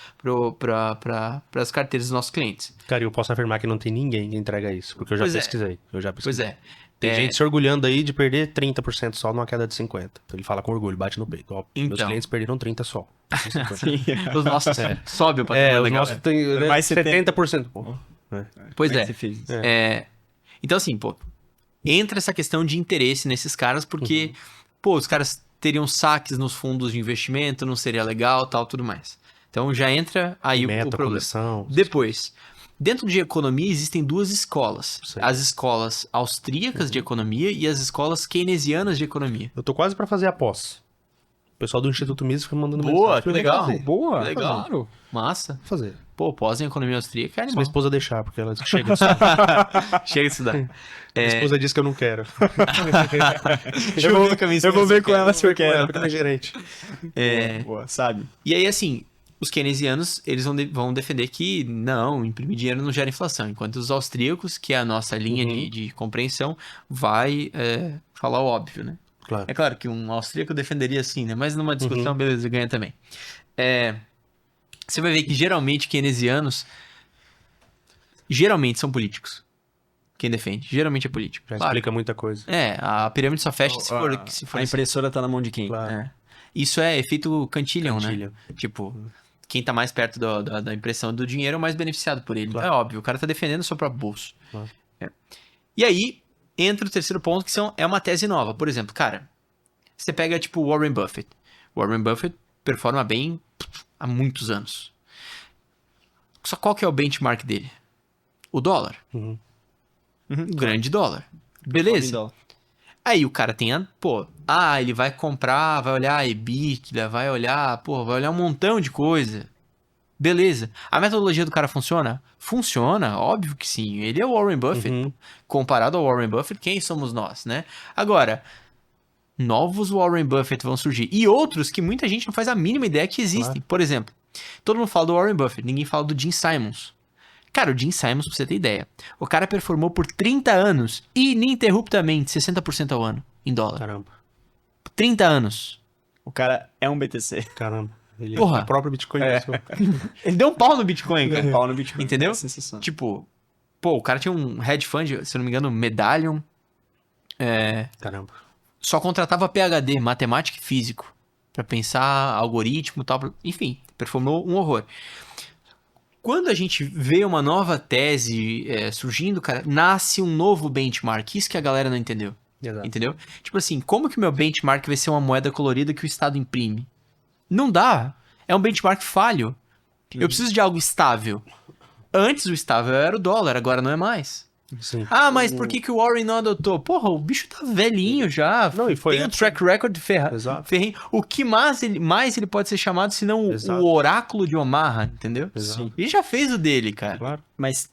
para as carteiras dos nossos clientes. Cara, eu posso afirmar que não tem ninguém que entrega isso, porque eu já Pois é. pesquisei. Pois é. Tem gente se orgulhando aí de perder 30% só numa queda de 50%. Então ele fala com orgulho, bate no peito. Ó, meus Então. clientes perderam 30% só. Os nossos sobe o patrimônio Os legal. nossos tem né, Mais 70%. Pô. Pois Como é. que você fez isso? Então, assim, pô, entra essa questão de interesse nesses caras, porque, pô, os caras teriam saques nos fundos de investimento, não seria legal, tal, tudo mais. Então já entra aí o Meta, problema. comissão. Depois, dentro de economia existem duas escolas. Sei. As escolas austríacas de economia e as escolas keynesianas de economia. Eu tô quase pra fazer a pós. O pessoal do Instituto Mises foi mandando Boa, mensagem. que Eu vou legal. fazer. Boa, Legal. claro. Massa. Vou fazer. Pô, pós em economia austríaca é Se minha animal. esposa deixar, porque ela chega a estudar. Chega a estudar. Minha esposa disse que eu não quero. Eu vou ver com ela se eu Porque ela quero. porque ela é gerente. Boa, sabe? E aí, assim, os keynesianos, eles vão defender que não, imprimir dinheiro não gera inflação, enquanto os austríacos, que é a nossa linha de compreensão, vai falar o óbvio, né? Claro. É claro que um austríaco defenderia assim, né? Mas numa discussão, beleza, ganha também. Você vai ver que geralmente keynesianos geralmente são políticos. Quem defende, geralmente é político. Já Claro. explica muita coisa. A pirâmide só fecha se for A impressora tá na mão de quem? Claro. Isso é efeito Cantillon, Cantillon. né? Tipo, quem tá mais perto da impressão do dinheiro é o mais beneficiado por ele. Claro. É óbvio, o cara tá defendendo o seu próprio bolso. Claro. E aí, entra o terceiro ponto, que é uma tese nova. Por exemplo, cara, você pega, tipo, Warren Buffett. Warren Buffett performa bem há muitos anos. Só qual que é o benchmark dele? O dólar. Uhum. O grande dólar. Beleza. Aí o cara tem ele vai comprar, vai olhar a EBITDA, vai olhar um montão de coisa. Beleza. A metodologia do cara funciona? Funciona, óbvio que sim. Ele é o Warren Buffett. Uhum. Comparado ao Warren Buffett, quem somos nós, né? Agora, novos Warren Buffett vão surgir. E outros que muita gente não faz a mínima ideia que existem. Claro. Por exemplo, todo mundo fala do Warren Buffett, ninguém fala do Jim Simons. Cara, o Jim Simons, pra você ter ideia, o cara performou por 30 anos, ininterruptamente, 60% ao ano, em dólar. Caramba. 30 anos. O cara é um BTC. Caramba. Ele Porra. é o próprio Bitcoin. pessoal. Ele deu um pau no Bitcoin, cara. Pau no Bitcoin. Entendeu? É sensacional. Tipo, pô, o cara tinha um hedge fund, se eu não me engano, Medallion, Caramba. só contratava PhD, matemática e físico, pra pensar algoritmo e tal, enfim, performou um horror. Quando a gente vê uma nova tese surgindo, cara, nasce um novo benchmark, isso que a galera não entendeu. Exato. Entendeu? Tipo assim, como que o meu benchmark vai ser uma moeda colorida que o Estado imprime? Não dá. É um benchmark falho. Eu preciso de algo estável. Antes o estável era o dólar, agora não é mais. Sim. Ah, mas por que o Warren não adotou? Porra, o bicho tá velhinho já. Não, e foi tem um track record Exato. ferrenho. O que mais ele pode ser chamado senão Exato. o oráculo de Omaha, entendeu? Exato. Ele já fez o dele, cara. Claro. Mas,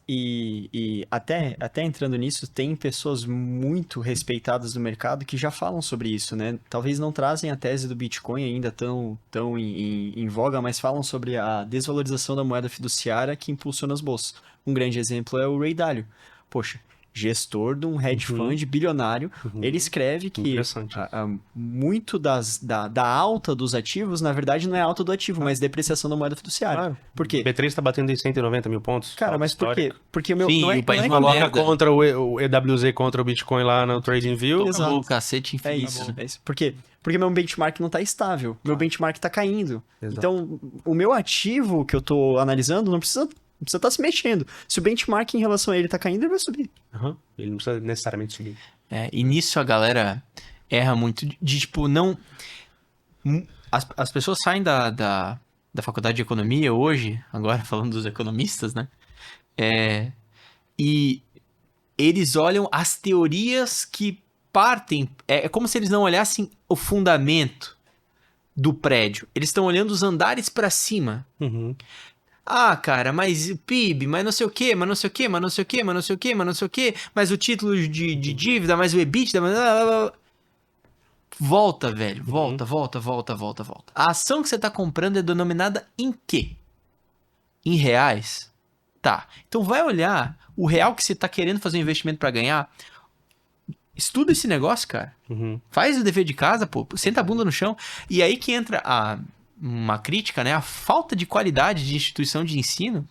até entrando nisso, tem pessoas muito respeitadas no mercado que já falam sobre isso, né? Talvez não trazem a tese do Bitcoin ainda tão em voga, mas falam sobre a desvalorização da moeda fiduciária que impulsiona as bolsas. Um grande exemplo é o Ray Dalio. Poxa, gestor de um hedge fund bilionário, ele escreve que Interessante. muito da alta dos ativos, na verdade, não é alta do ativo, mas depreciação da moeda fiduciária. Claro. Por quê? B3 está batendo em 190 mil pontos. Cara, mas por quê? Porque o meu... Sim, não é, o país não é uma que- Coloca merda. contra o EWZ contra o Bitcoin lá no TradingView. Exato. Acabou o cacete É infinito. isso, é isso. Por quê? Porque meu benchmark não está estável. Meu benchmark está caindo. Exato. Então, o meu ativo que eu estou analisando não precisa estar se mexendo. Se o benchmark em relação a ele está caindo, ele vai subir. Aham. Ele não precisa necessariamente subir. E nisso a galera erra muito de tipo, não... As pessoas saem da faculdade de economia hoje, agora falando dos economistas, né? E eles olham as teorias que partem... É como se eles não olhassem o fundamento do prédio. Eles estão olhando os andares para cima. Uhum. Ah, cara, mas o PIB, mas não sei o quê, mas não sei o quê, mas não sei o quê, mas não sei o quê, mas não sei o quê, mas o título de dívida, mas o EBITDA, mas... Volta, velho, volta. A ação que você tá comprando é denominada em quê? Em reais? Tá, então vai olhar o real que você tá querendo fazer um investimento pra ganhar. Estuda esse negócio, cara. Uhum. Faz o dever de casa, pô. Senta a bunda no chão. E aí que entra uma crítica, né? A falta de qualidade de instituição de ensino.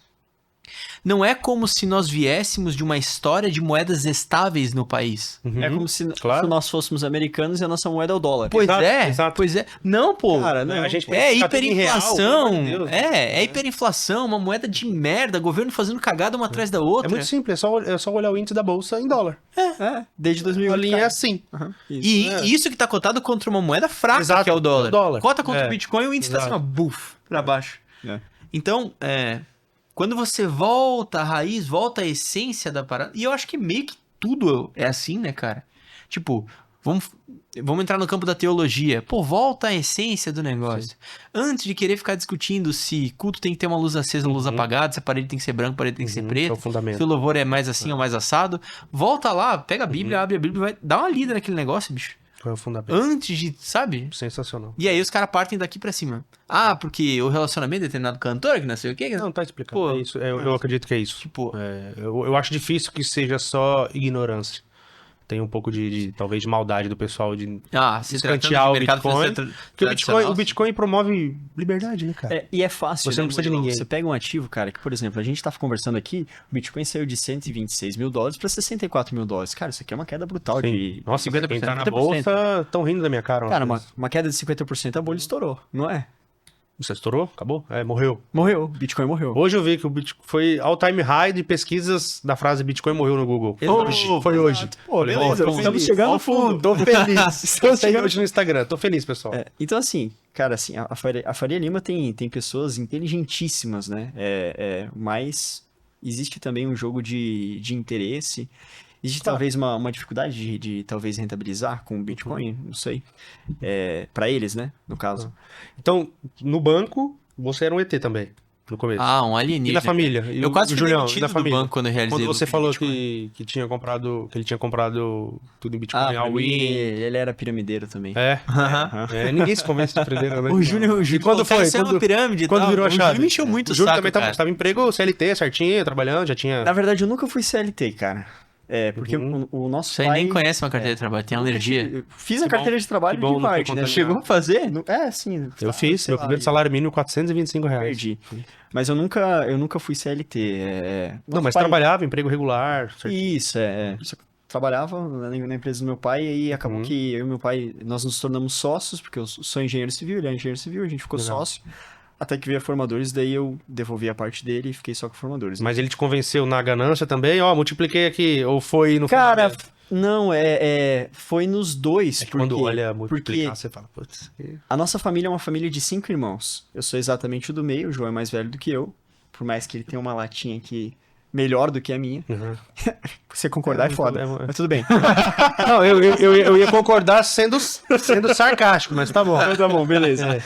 Não é como se nós viéssemos de uma história de moedas estáveis no país. É como se Claro. nós fôssemos americanos e a nossa moeda é o dólar. Pois Exato. pois é. Não, pô. Cara, não. A gente É ficar tudo em real, hiperinflação. pelo amor de Deus. É hiperinflação, uma moeda de merda, governo fazendo cagada uma atrás da É outra. muito simples, é só olhar o índice da bolsa em dólar. Desde A 2008. linha é cara. assim. Aham, isso. E isso que tá cotado contra uma moeda fraca, Exato, que é o dólar. é o dólar. Cota contra É. o Bitcoin, o índice tá assim, ó, Exato. buf, pra baixo. É. Então, quando você volta à raiz, volta à essência da parada, e eu acho que meio que tudo é assim, né, cara? Tipo, vamos entrar no campo da teologia. Pô, volta à essência do negócio. Antes de querer ficar discutindo se culto tem que ter uma luz acesa ou luz apagada, se a parede tem que ser branca, a parede tem que ser Que é preta, o fundamento. se o louvor é mais assim ou mais assado. Volta lá, pega a Bíblia, abre a Bíblia, vai dar uma lida naquele negócio, bicho. Qual é o fundamento? Antes de, sabe? Sensacional. E aí os caras partem daqui pra cima. Ah, porque o relacionamento de determinado cantor, que não sei o quê. Não, tá explicado. Pô, É isso. Eu acredito que é isso. Tipo, Eu acho difícil que seja só ignorância. Tem um pouco talvez de maldade do pessoal de se escantear o Bitcoin. Porque tradicional. o Bitcoin promove liberdade, né, cara? E é fácil. Você não precisa de Murilo? ninguém. Você pega um ativo, cara, que, por exemplo, a gente tá conversando aqui, o Bitcoin saiu de 126 mil dólares para 64 mil dólares. Cara, isso aqui é uma queda brutal de... Nossa, 50%, quem tá na 50%. bolsa estão rindo da minha cara. Cara, uma queda de 50%, a bolha estourou, não é? Você estourou? Acabou? Morreu. Morreu, Bitcoin morreu. Hoje eu vi que o Bitcoin foi all-time high de pesquisas da frase Bitcoin morreu no Google. Hoje, Foi hoje. Pô, beleza, Tô estamos feliz. chegando Ao ao fundo. Tô feliz. Estamos Postei chegando... hoje no Instagram. Tô feliz, pessoal. Então, assim, cara, assim, a Faria Lima tem pessoas inteligentíssimas, né? Mas existe também um jogo de interesse. Existe talvez uma dificuldade de talvez rentabilizar com o Bitcoin, não sei. Para eles, né? No caso. Então, no banco, você era um ET também. no começo. Ah, um E alienígena. da família? E Eu quase o fui Julião, e demitido da do família? banco quando eu realizei Quando você lucro falou em Bitcoin. que tinha comprado, que ele tinha comprado tudo em Bitcoin, Ah, pra mim, all-in. ele era piramideiro também. É, ninguém se convence de empreender, né? O Júlio E quando foi? Isso é uma pirâmide e Quando tal. virou a O Júlio chave? me encheu muito O o Júlio saco, também cara. tava em emprego CLT, certinho, trabalhando, já tinha... Na verdade, eu nunca fui CLT, cara. Porque o nosso Você pai... nem conhece uma carteira de trabalho, tem alergia. Eu fiz a Que carteira bom. de trabalho Que bom, de não foi Vard, né? contaminado. Chegou a fazer? Sim. Eu fiz, sei meu lá, primeiro salário mínimo, R$425. Perdi. Mas eu nunca fui CLT. Não, Nosso mas pai- trabalhava, emprego regular, certinho. Isso, Só que trabalhava na empresa do meu pai e aí acabou que eu e meu pai, nós nos tornamos sócios, porque eu sou engenheiro civil, ele é engenheiro civil, a gente ficou Legal. sócio. Até que veio a formadores, daí eu devolvi a parte dele e fiquei só com formadores. Mas ele te convenceu na ganância também? Ó, multipliquei aqui, ou foi no Cara, fundamento? não, foi nos dois. É que quando porque- olha porque multiplicar, você fala, putz... a nossa família é uma família de 5 irmãos. Eu sou exatamente o do meio, o João é mais velho do que eu. Por mais que ele tenha uma latinha aqui melhor do que a minha. Uhum. Você concordar é foda, mas tudo bem. Não, eu ia concordar sendo sarcástico, mas tá bom. Então tá bom, beleza. É.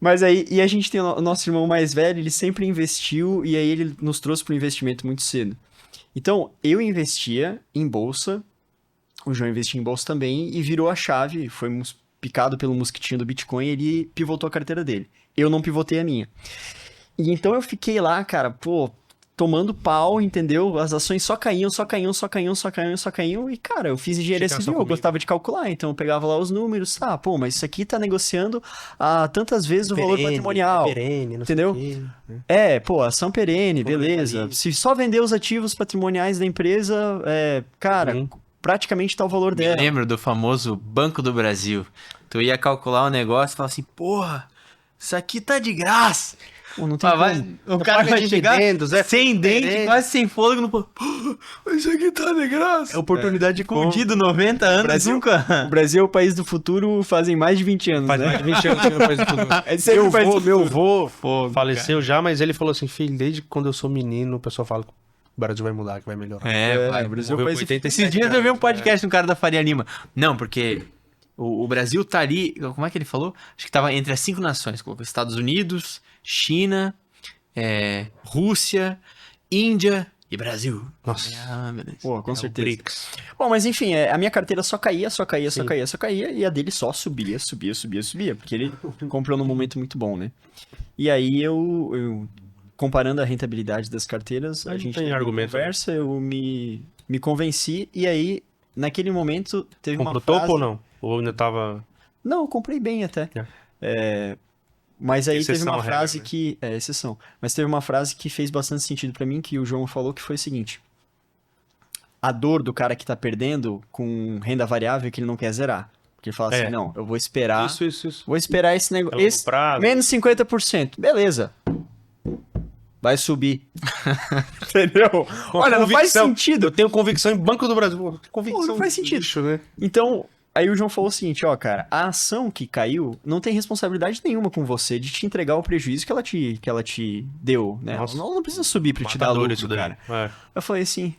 Mas aí, e a gente tem o nosso irmão mais velho, ele sempre investiu e aí ele nos trouxe pro investimento muito cedo. Então, eu investia em bolsa, o João investia em bolsa também e virou a chave, foi picado pelo mosquitinho do Bitcoin, ele pivotou a carteira dele. Eu não pivotei a minha. E então eu fiquei lá, cara, tomando pau, entendeu? As ações só caíam, e, cara, eu fiz engenharia Fica só civil, eu comigo. gostava de calcular, então eu pegava lá os números, mas isso aqui tá negociando a tantas vezes o valor patrimonial. Perene, não Entendeu? sei o quê. Ação perene, beleza. ali. Se só vender os ativos patrimoniais da empresa, cara, praticamente tá o valor Me dela. lembro do famoso Banco do Brasil. Tu ia calcular um negócio e falava assim, porra, isso aqui tá de graça. Pô, não tem Ah, vai, como. o cara vai paga chegar dividendos, é sem dente, diferente. quase sem fôlego, no pô, isso aqui tá de graça. É oportunidade de compra. Escondido 90 anos, Brasil- nunca. O Brasil é o país do futuro fazem mais de 20 anos, Faz né? mais de 20 anos que não faz tudo. É sempre o país do Meu futuro. avô faleceu já, mas ele falou assim, filho, desde quando eu sou menino, o pessoal fala que o Brasil vai mudar, que vai melhorar. Vai, o Brasil é o morreu país com do 87 futuro. Esses dias eu vi um podcast no cara da Faria Lima. Não, porque o Brasil tá ali, como é que ele falou? Acho que tava entre as 5 nações, colocou Estados Unidos, China, Rússia, Índia e Brasil. Nossa. Ah, beleza. Pô, com É o certeza. BRICS. Bom, mas enfim, a minha carteira só caía, e a dele só subia, porque ele comprou num momento muito bom, né? E aí eu comparando a rentabilidade das carteiras, a Não gente tem teve uma argumento, conversa, eu me convenci, e aí, naquele momento, teve Comprou uma frase... topo ou não? Ou ainda tava... Não, eu comprei bem até. Mas aí Exceção teve uma à regra, frase né? que... É, exceção. Mas teve uma frase que fez bastante sentido pra mim, que o João falou, que foi o seguinte. A dor do cara que tá perdendo com renda variável é que ele não quer zerar. Porque ele fala assim, não, eu vou esperar... Isso. Vou esperar esse É negócio... longo prazo. Menos 50%. Beleza. Vai subir. Entendeu? Olha, não faz Convicção. sentido. Eu tenho convicção em Banco do Brasil. Pô, convicção. Pô, não faz sentido. Lixo, né? Então, aí o João falou o seguinte, cara, a ação que caiu não tem responsabilidade nenhuma com você de te entregar o prejuízo que ela te deu, né? Nossa. Não precisa subir pra te dar Matador lucro, isso daí. cara. É. Eu falei assim,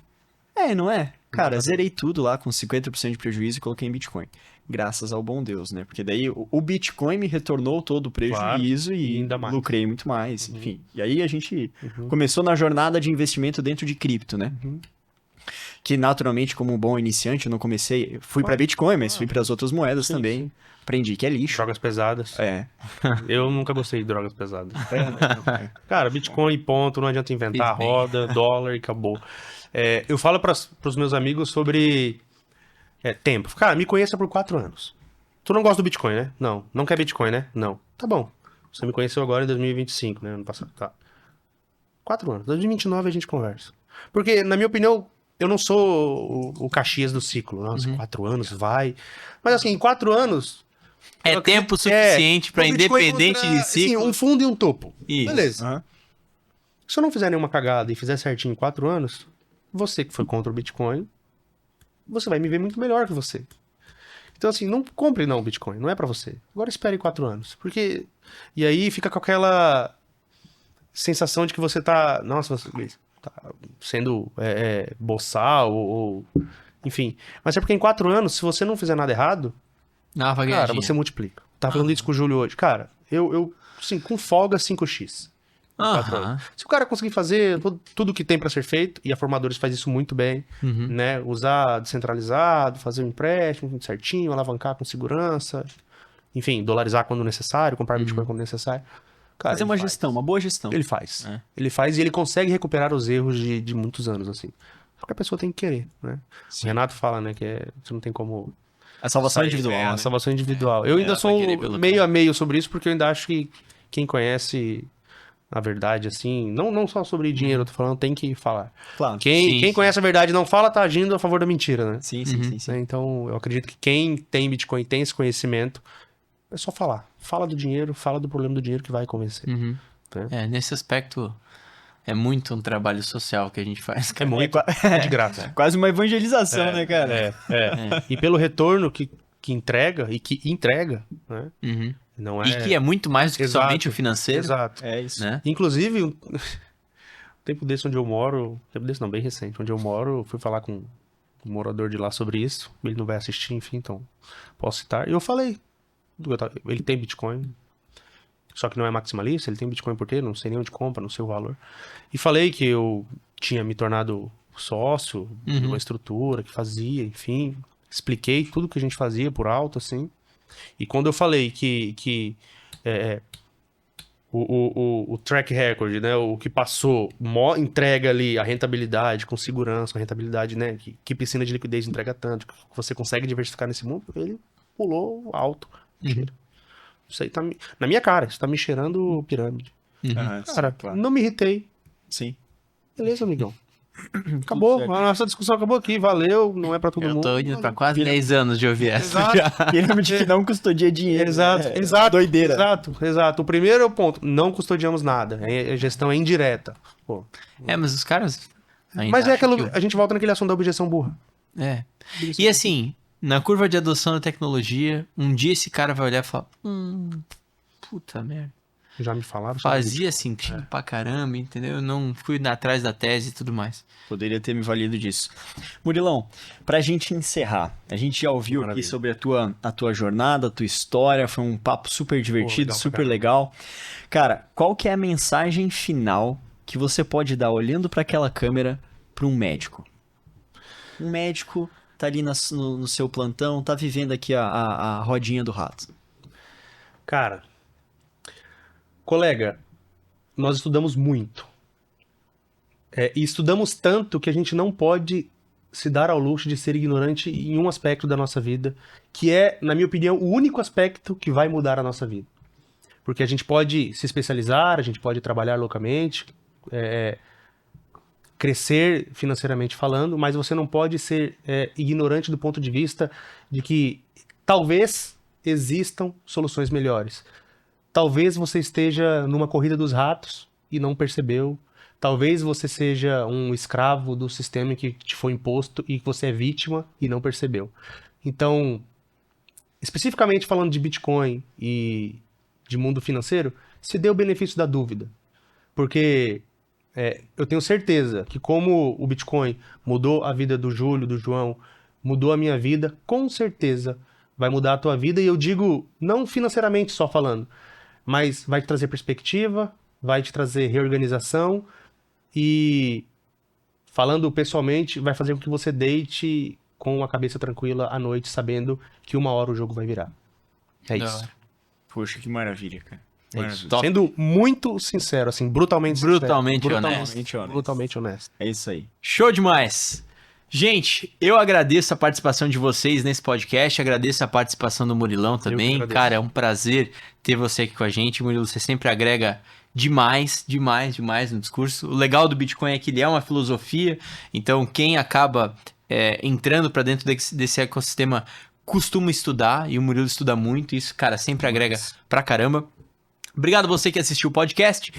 não é? Cara, zerei tudo lá com 50% de prejuízo e coloquei em Bitcoin. Graças ao bom Deus, né? Porque daí o Bitcoin me retornou todo o prejuízo Claro, e e ainda mais. lucrei muito mais, enfim. E aí a gente começou na jornada de investimento dentro de cripto, né? Que naturalmente, como um bom iniciante, eu não comecei... Fui pra Bitcoin, mas fui para as outras moedas também. Aprendi que é lixo. Drogas pesadas. Eu nunca gostei de drogas pesadas. É. Cara, Bitcoin e ponto, não adianta inventar, Fiz bem. roda, dólar e acabou. Eu falo pros meus amigos sobre tempo. Cara, me conheça por 4 anos. Tu não gosta do Bitcoin, né? Não quer Bitcoin, né? Não. Tá bom. Você me conheceu agora em 2025, né? Ano passado. Tá. 4 anos. 2029 a gente conversa. Porque, na minha opinião, eu não sou o Caxias do ciclo. Nossa, 4 anos, vai. Mas assim, em 4 anos... É eu tempo acredito- suficiente pra o Bitcoin independente contra, de ciclo. Assim, um fundo e um topo. Isso. Beleza. Aham. Se eu não fizer nenhuma cagada e fizer certinho em 4 anos, você que foi contra o Bitcoin, você vai me ver muito melhor que você. Então, assim, não compre não o Bitcoin, não é pra você. Agora espere 4 anos. Porque... E aí fica com aquela sensação de que você tá... Nossa, você tá sendo boçal ou... Enfim. Mas é porque em 4 anos, se você não fizer nada errado, Vai ganhar cara, dinheiro. você multiplica. Tá falando isso com o Júlio hoje. Cara, eu assim, com folga 5x. Aham. Se o cara conseguir fazer tudo que tem para ser feito, e a Formadores faz isso muito bem, Uhum. né? Usar descentralizado, fazer um empréstimo certinho, alavancar com segurança, enfim, dolarizar quando necessário, comprar Bitcoin quando necessário. Cara, Fazer ele uma faz. gestão, uma boa gestão. Ele faz. É. Ele faz e ele consegue recuperar os erros de muitos anos, assim. Só que a pessoa tem que querer, né? O Renato fala, né, que você não tem como... A salvação sair, individual, a né? salvação individual. Eu ainda ela vai sou querer pelo meio a meio sobre isso, porque eu ainda acho que quem conhece a verdade, assim, não só sobre dinheiro, eu tô falando, tem que falar. Claro. Quem Sim. conhece a verdade e não fala, tá agindo a favor da mentira, né? Sim, sim, sim, sim. Né? Então, eu acredito que quem tem Bitcoin, tem esse conhecimento, é só falar. Fala do dinheiro, fala do problema do dinheiro que vai convencer. Uhum. É. Nesse aspecto, é muito um trabalho social que a gente faz. É muito, é de graça. Quase uma evangelização, né, cara? E pelo retorno que entrega, e que entrega, né? Uhum. Não é... E que é muito mais do que Exato. somente o financeiro. Exato. É isso. Né? Inclusive, um tempo desse onde eu moro, tempo desse não, bem recente, onde eu moro, eu fui falar com um morador de lá sobre isso, ele não vai assistir, enfim, então posso citar. E eu falei, ele tem Bitcoin, só que não é maximalista, ele tem Bitcoin por ter, não sei nem onde compra, não sei o valor. E falei que eu tinha me tornado sócio de uma estrutura que fazia, enfim, expliquei tudo que a gente fazia por alto, assim. E quando eu falei que o track record, né, o que passou, entrega ali a rentabilidade com segurança, a rentabilidade, né, que piscina de liquidez entrega tanto, que você consegue diversificar nesse mundo, ele pulou alto. Cheiro. Isso aí tá na minha cara, isso tá me cheirando pirâmide. Aham, Cara, claro. não me irritei. Sim. Beleza, amigão. Acabou, a nossa discussão acabou aqui, valeu, não é pra todo Eu mundo. tô indo pra quase 10 anos de ouvir essa. Exato. Pirâmide que não custodia dinheiro. Exato, É, exato. Doideira. Exato. O primeiro ponto, não custodiamos nada. A gestão é indireta. Pô. Mas os caras. ainda Mas é acham aquela. que A gente volta naquele assunto da objeção burra. E assim, na curva de adoção da tecnologia, um dia esse cara vai olhar e falar: puta merda. Já me falaram sobre isso. Fazia sentido pra caramba, entendeu? Eu não fui atrás da tese e tudo mais. Poderia ter me valido disso. Murilão, pra gente encerrar, a gente já ouviu aqui Maravilha. sobre a tua jornada, a tua história, foi um papo super divertido, legal pra super caramba. legal. Cara, qual que é a mensagem final que você pode dar olhando pra aquela câmera pra um médico? Um médico tá ali no seu plantão, tá vivendo aqui a rodinha do rato. Cara, colega, nós estudamos muito. E estudamos tanto que a gente não pode se dar ao luxo de ser ignorante em um aspecto da nossa vida, que é, na minha opinião, o único aspecto que vai mudar a nossa vida. Porque a gente pode se especializar, a gente pode trabalhar loucamente, crescer financeiramente falando, mas você não pode ser ignorante do ponto de vista de que talvez existam soluções melhores. Talvez você esteja numa corrida dos ratos e não percebeu. Talvez você seja um escravo do sistema que te foi imposto e que você é vítima e não percebeu. Então, especificamente falando de Bitcoin e de mundo financeiro, se dê o benefício da dúvida. Porque eu tenho certeza que como o Bitcoin mudou a vida do Júlio, do João, mudou a minha vida, com certeza vai mudar a tua vida. E eu digo, não financeiramente só falando, mas vai te trazer perspectiva, vai te trazer reorganização e, falando pessoalmente, vai fazer com que você deite com a cabeça tranquila à noite, sabendo que uma hora o jogo vai virar. É Da isso. hora. Poxa, que maravilha, cara. É isso. Top. Sendo muito sincero, assim, brutalmente sincero. Brutalmente honesto. Brutalmente honesto. É isso aí. Show demais! Gente, eu agradeço a participação de vocês nesse podcast, agradeço a participação do Murilão também. agradeço. Cara, é um prazer ter você aqui com a gente. Murilo, você sempre agrega demais no discurso. O legal do Bitcoin é que ele é uma filosofia, então quem acaba entrando para dentro desse ecossistema costuma estudar, e o Murilo estuda muito, e isso, cara, sempre agrega pra caramba. Obrigado a você que assistiu o podcast.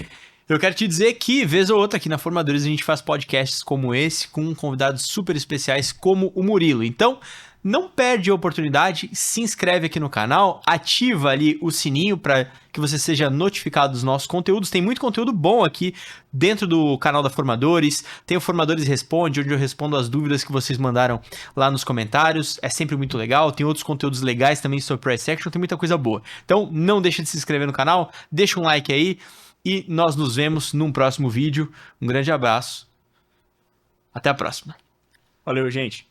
Eu quero te dizer que, vez ou outra, aqui na Formadores a gente faz podcasts como esse, com convidados super especiais como o Murilo. Então, não perde a oportunidade, se inscreve aqui no canal, ativa ali o sininho para que você seja notificado dos nossos conteúdos. Tem muito conteúdo bom aqui dentro do canal da Formadores. Tem o Formadores Responde, onde eu respondo as dúvidas que vocês mandaram lá nos comentários. É sempre muito legal. Tem outros conteúdos legais também sobre Price Action, tem muita coisa boa. Então, não deixa de se inscrever no canal, deixa um like aí. e nós nos vemos num próximo vídeo. Um grande abraço. Até a próxima. Valeu, gente.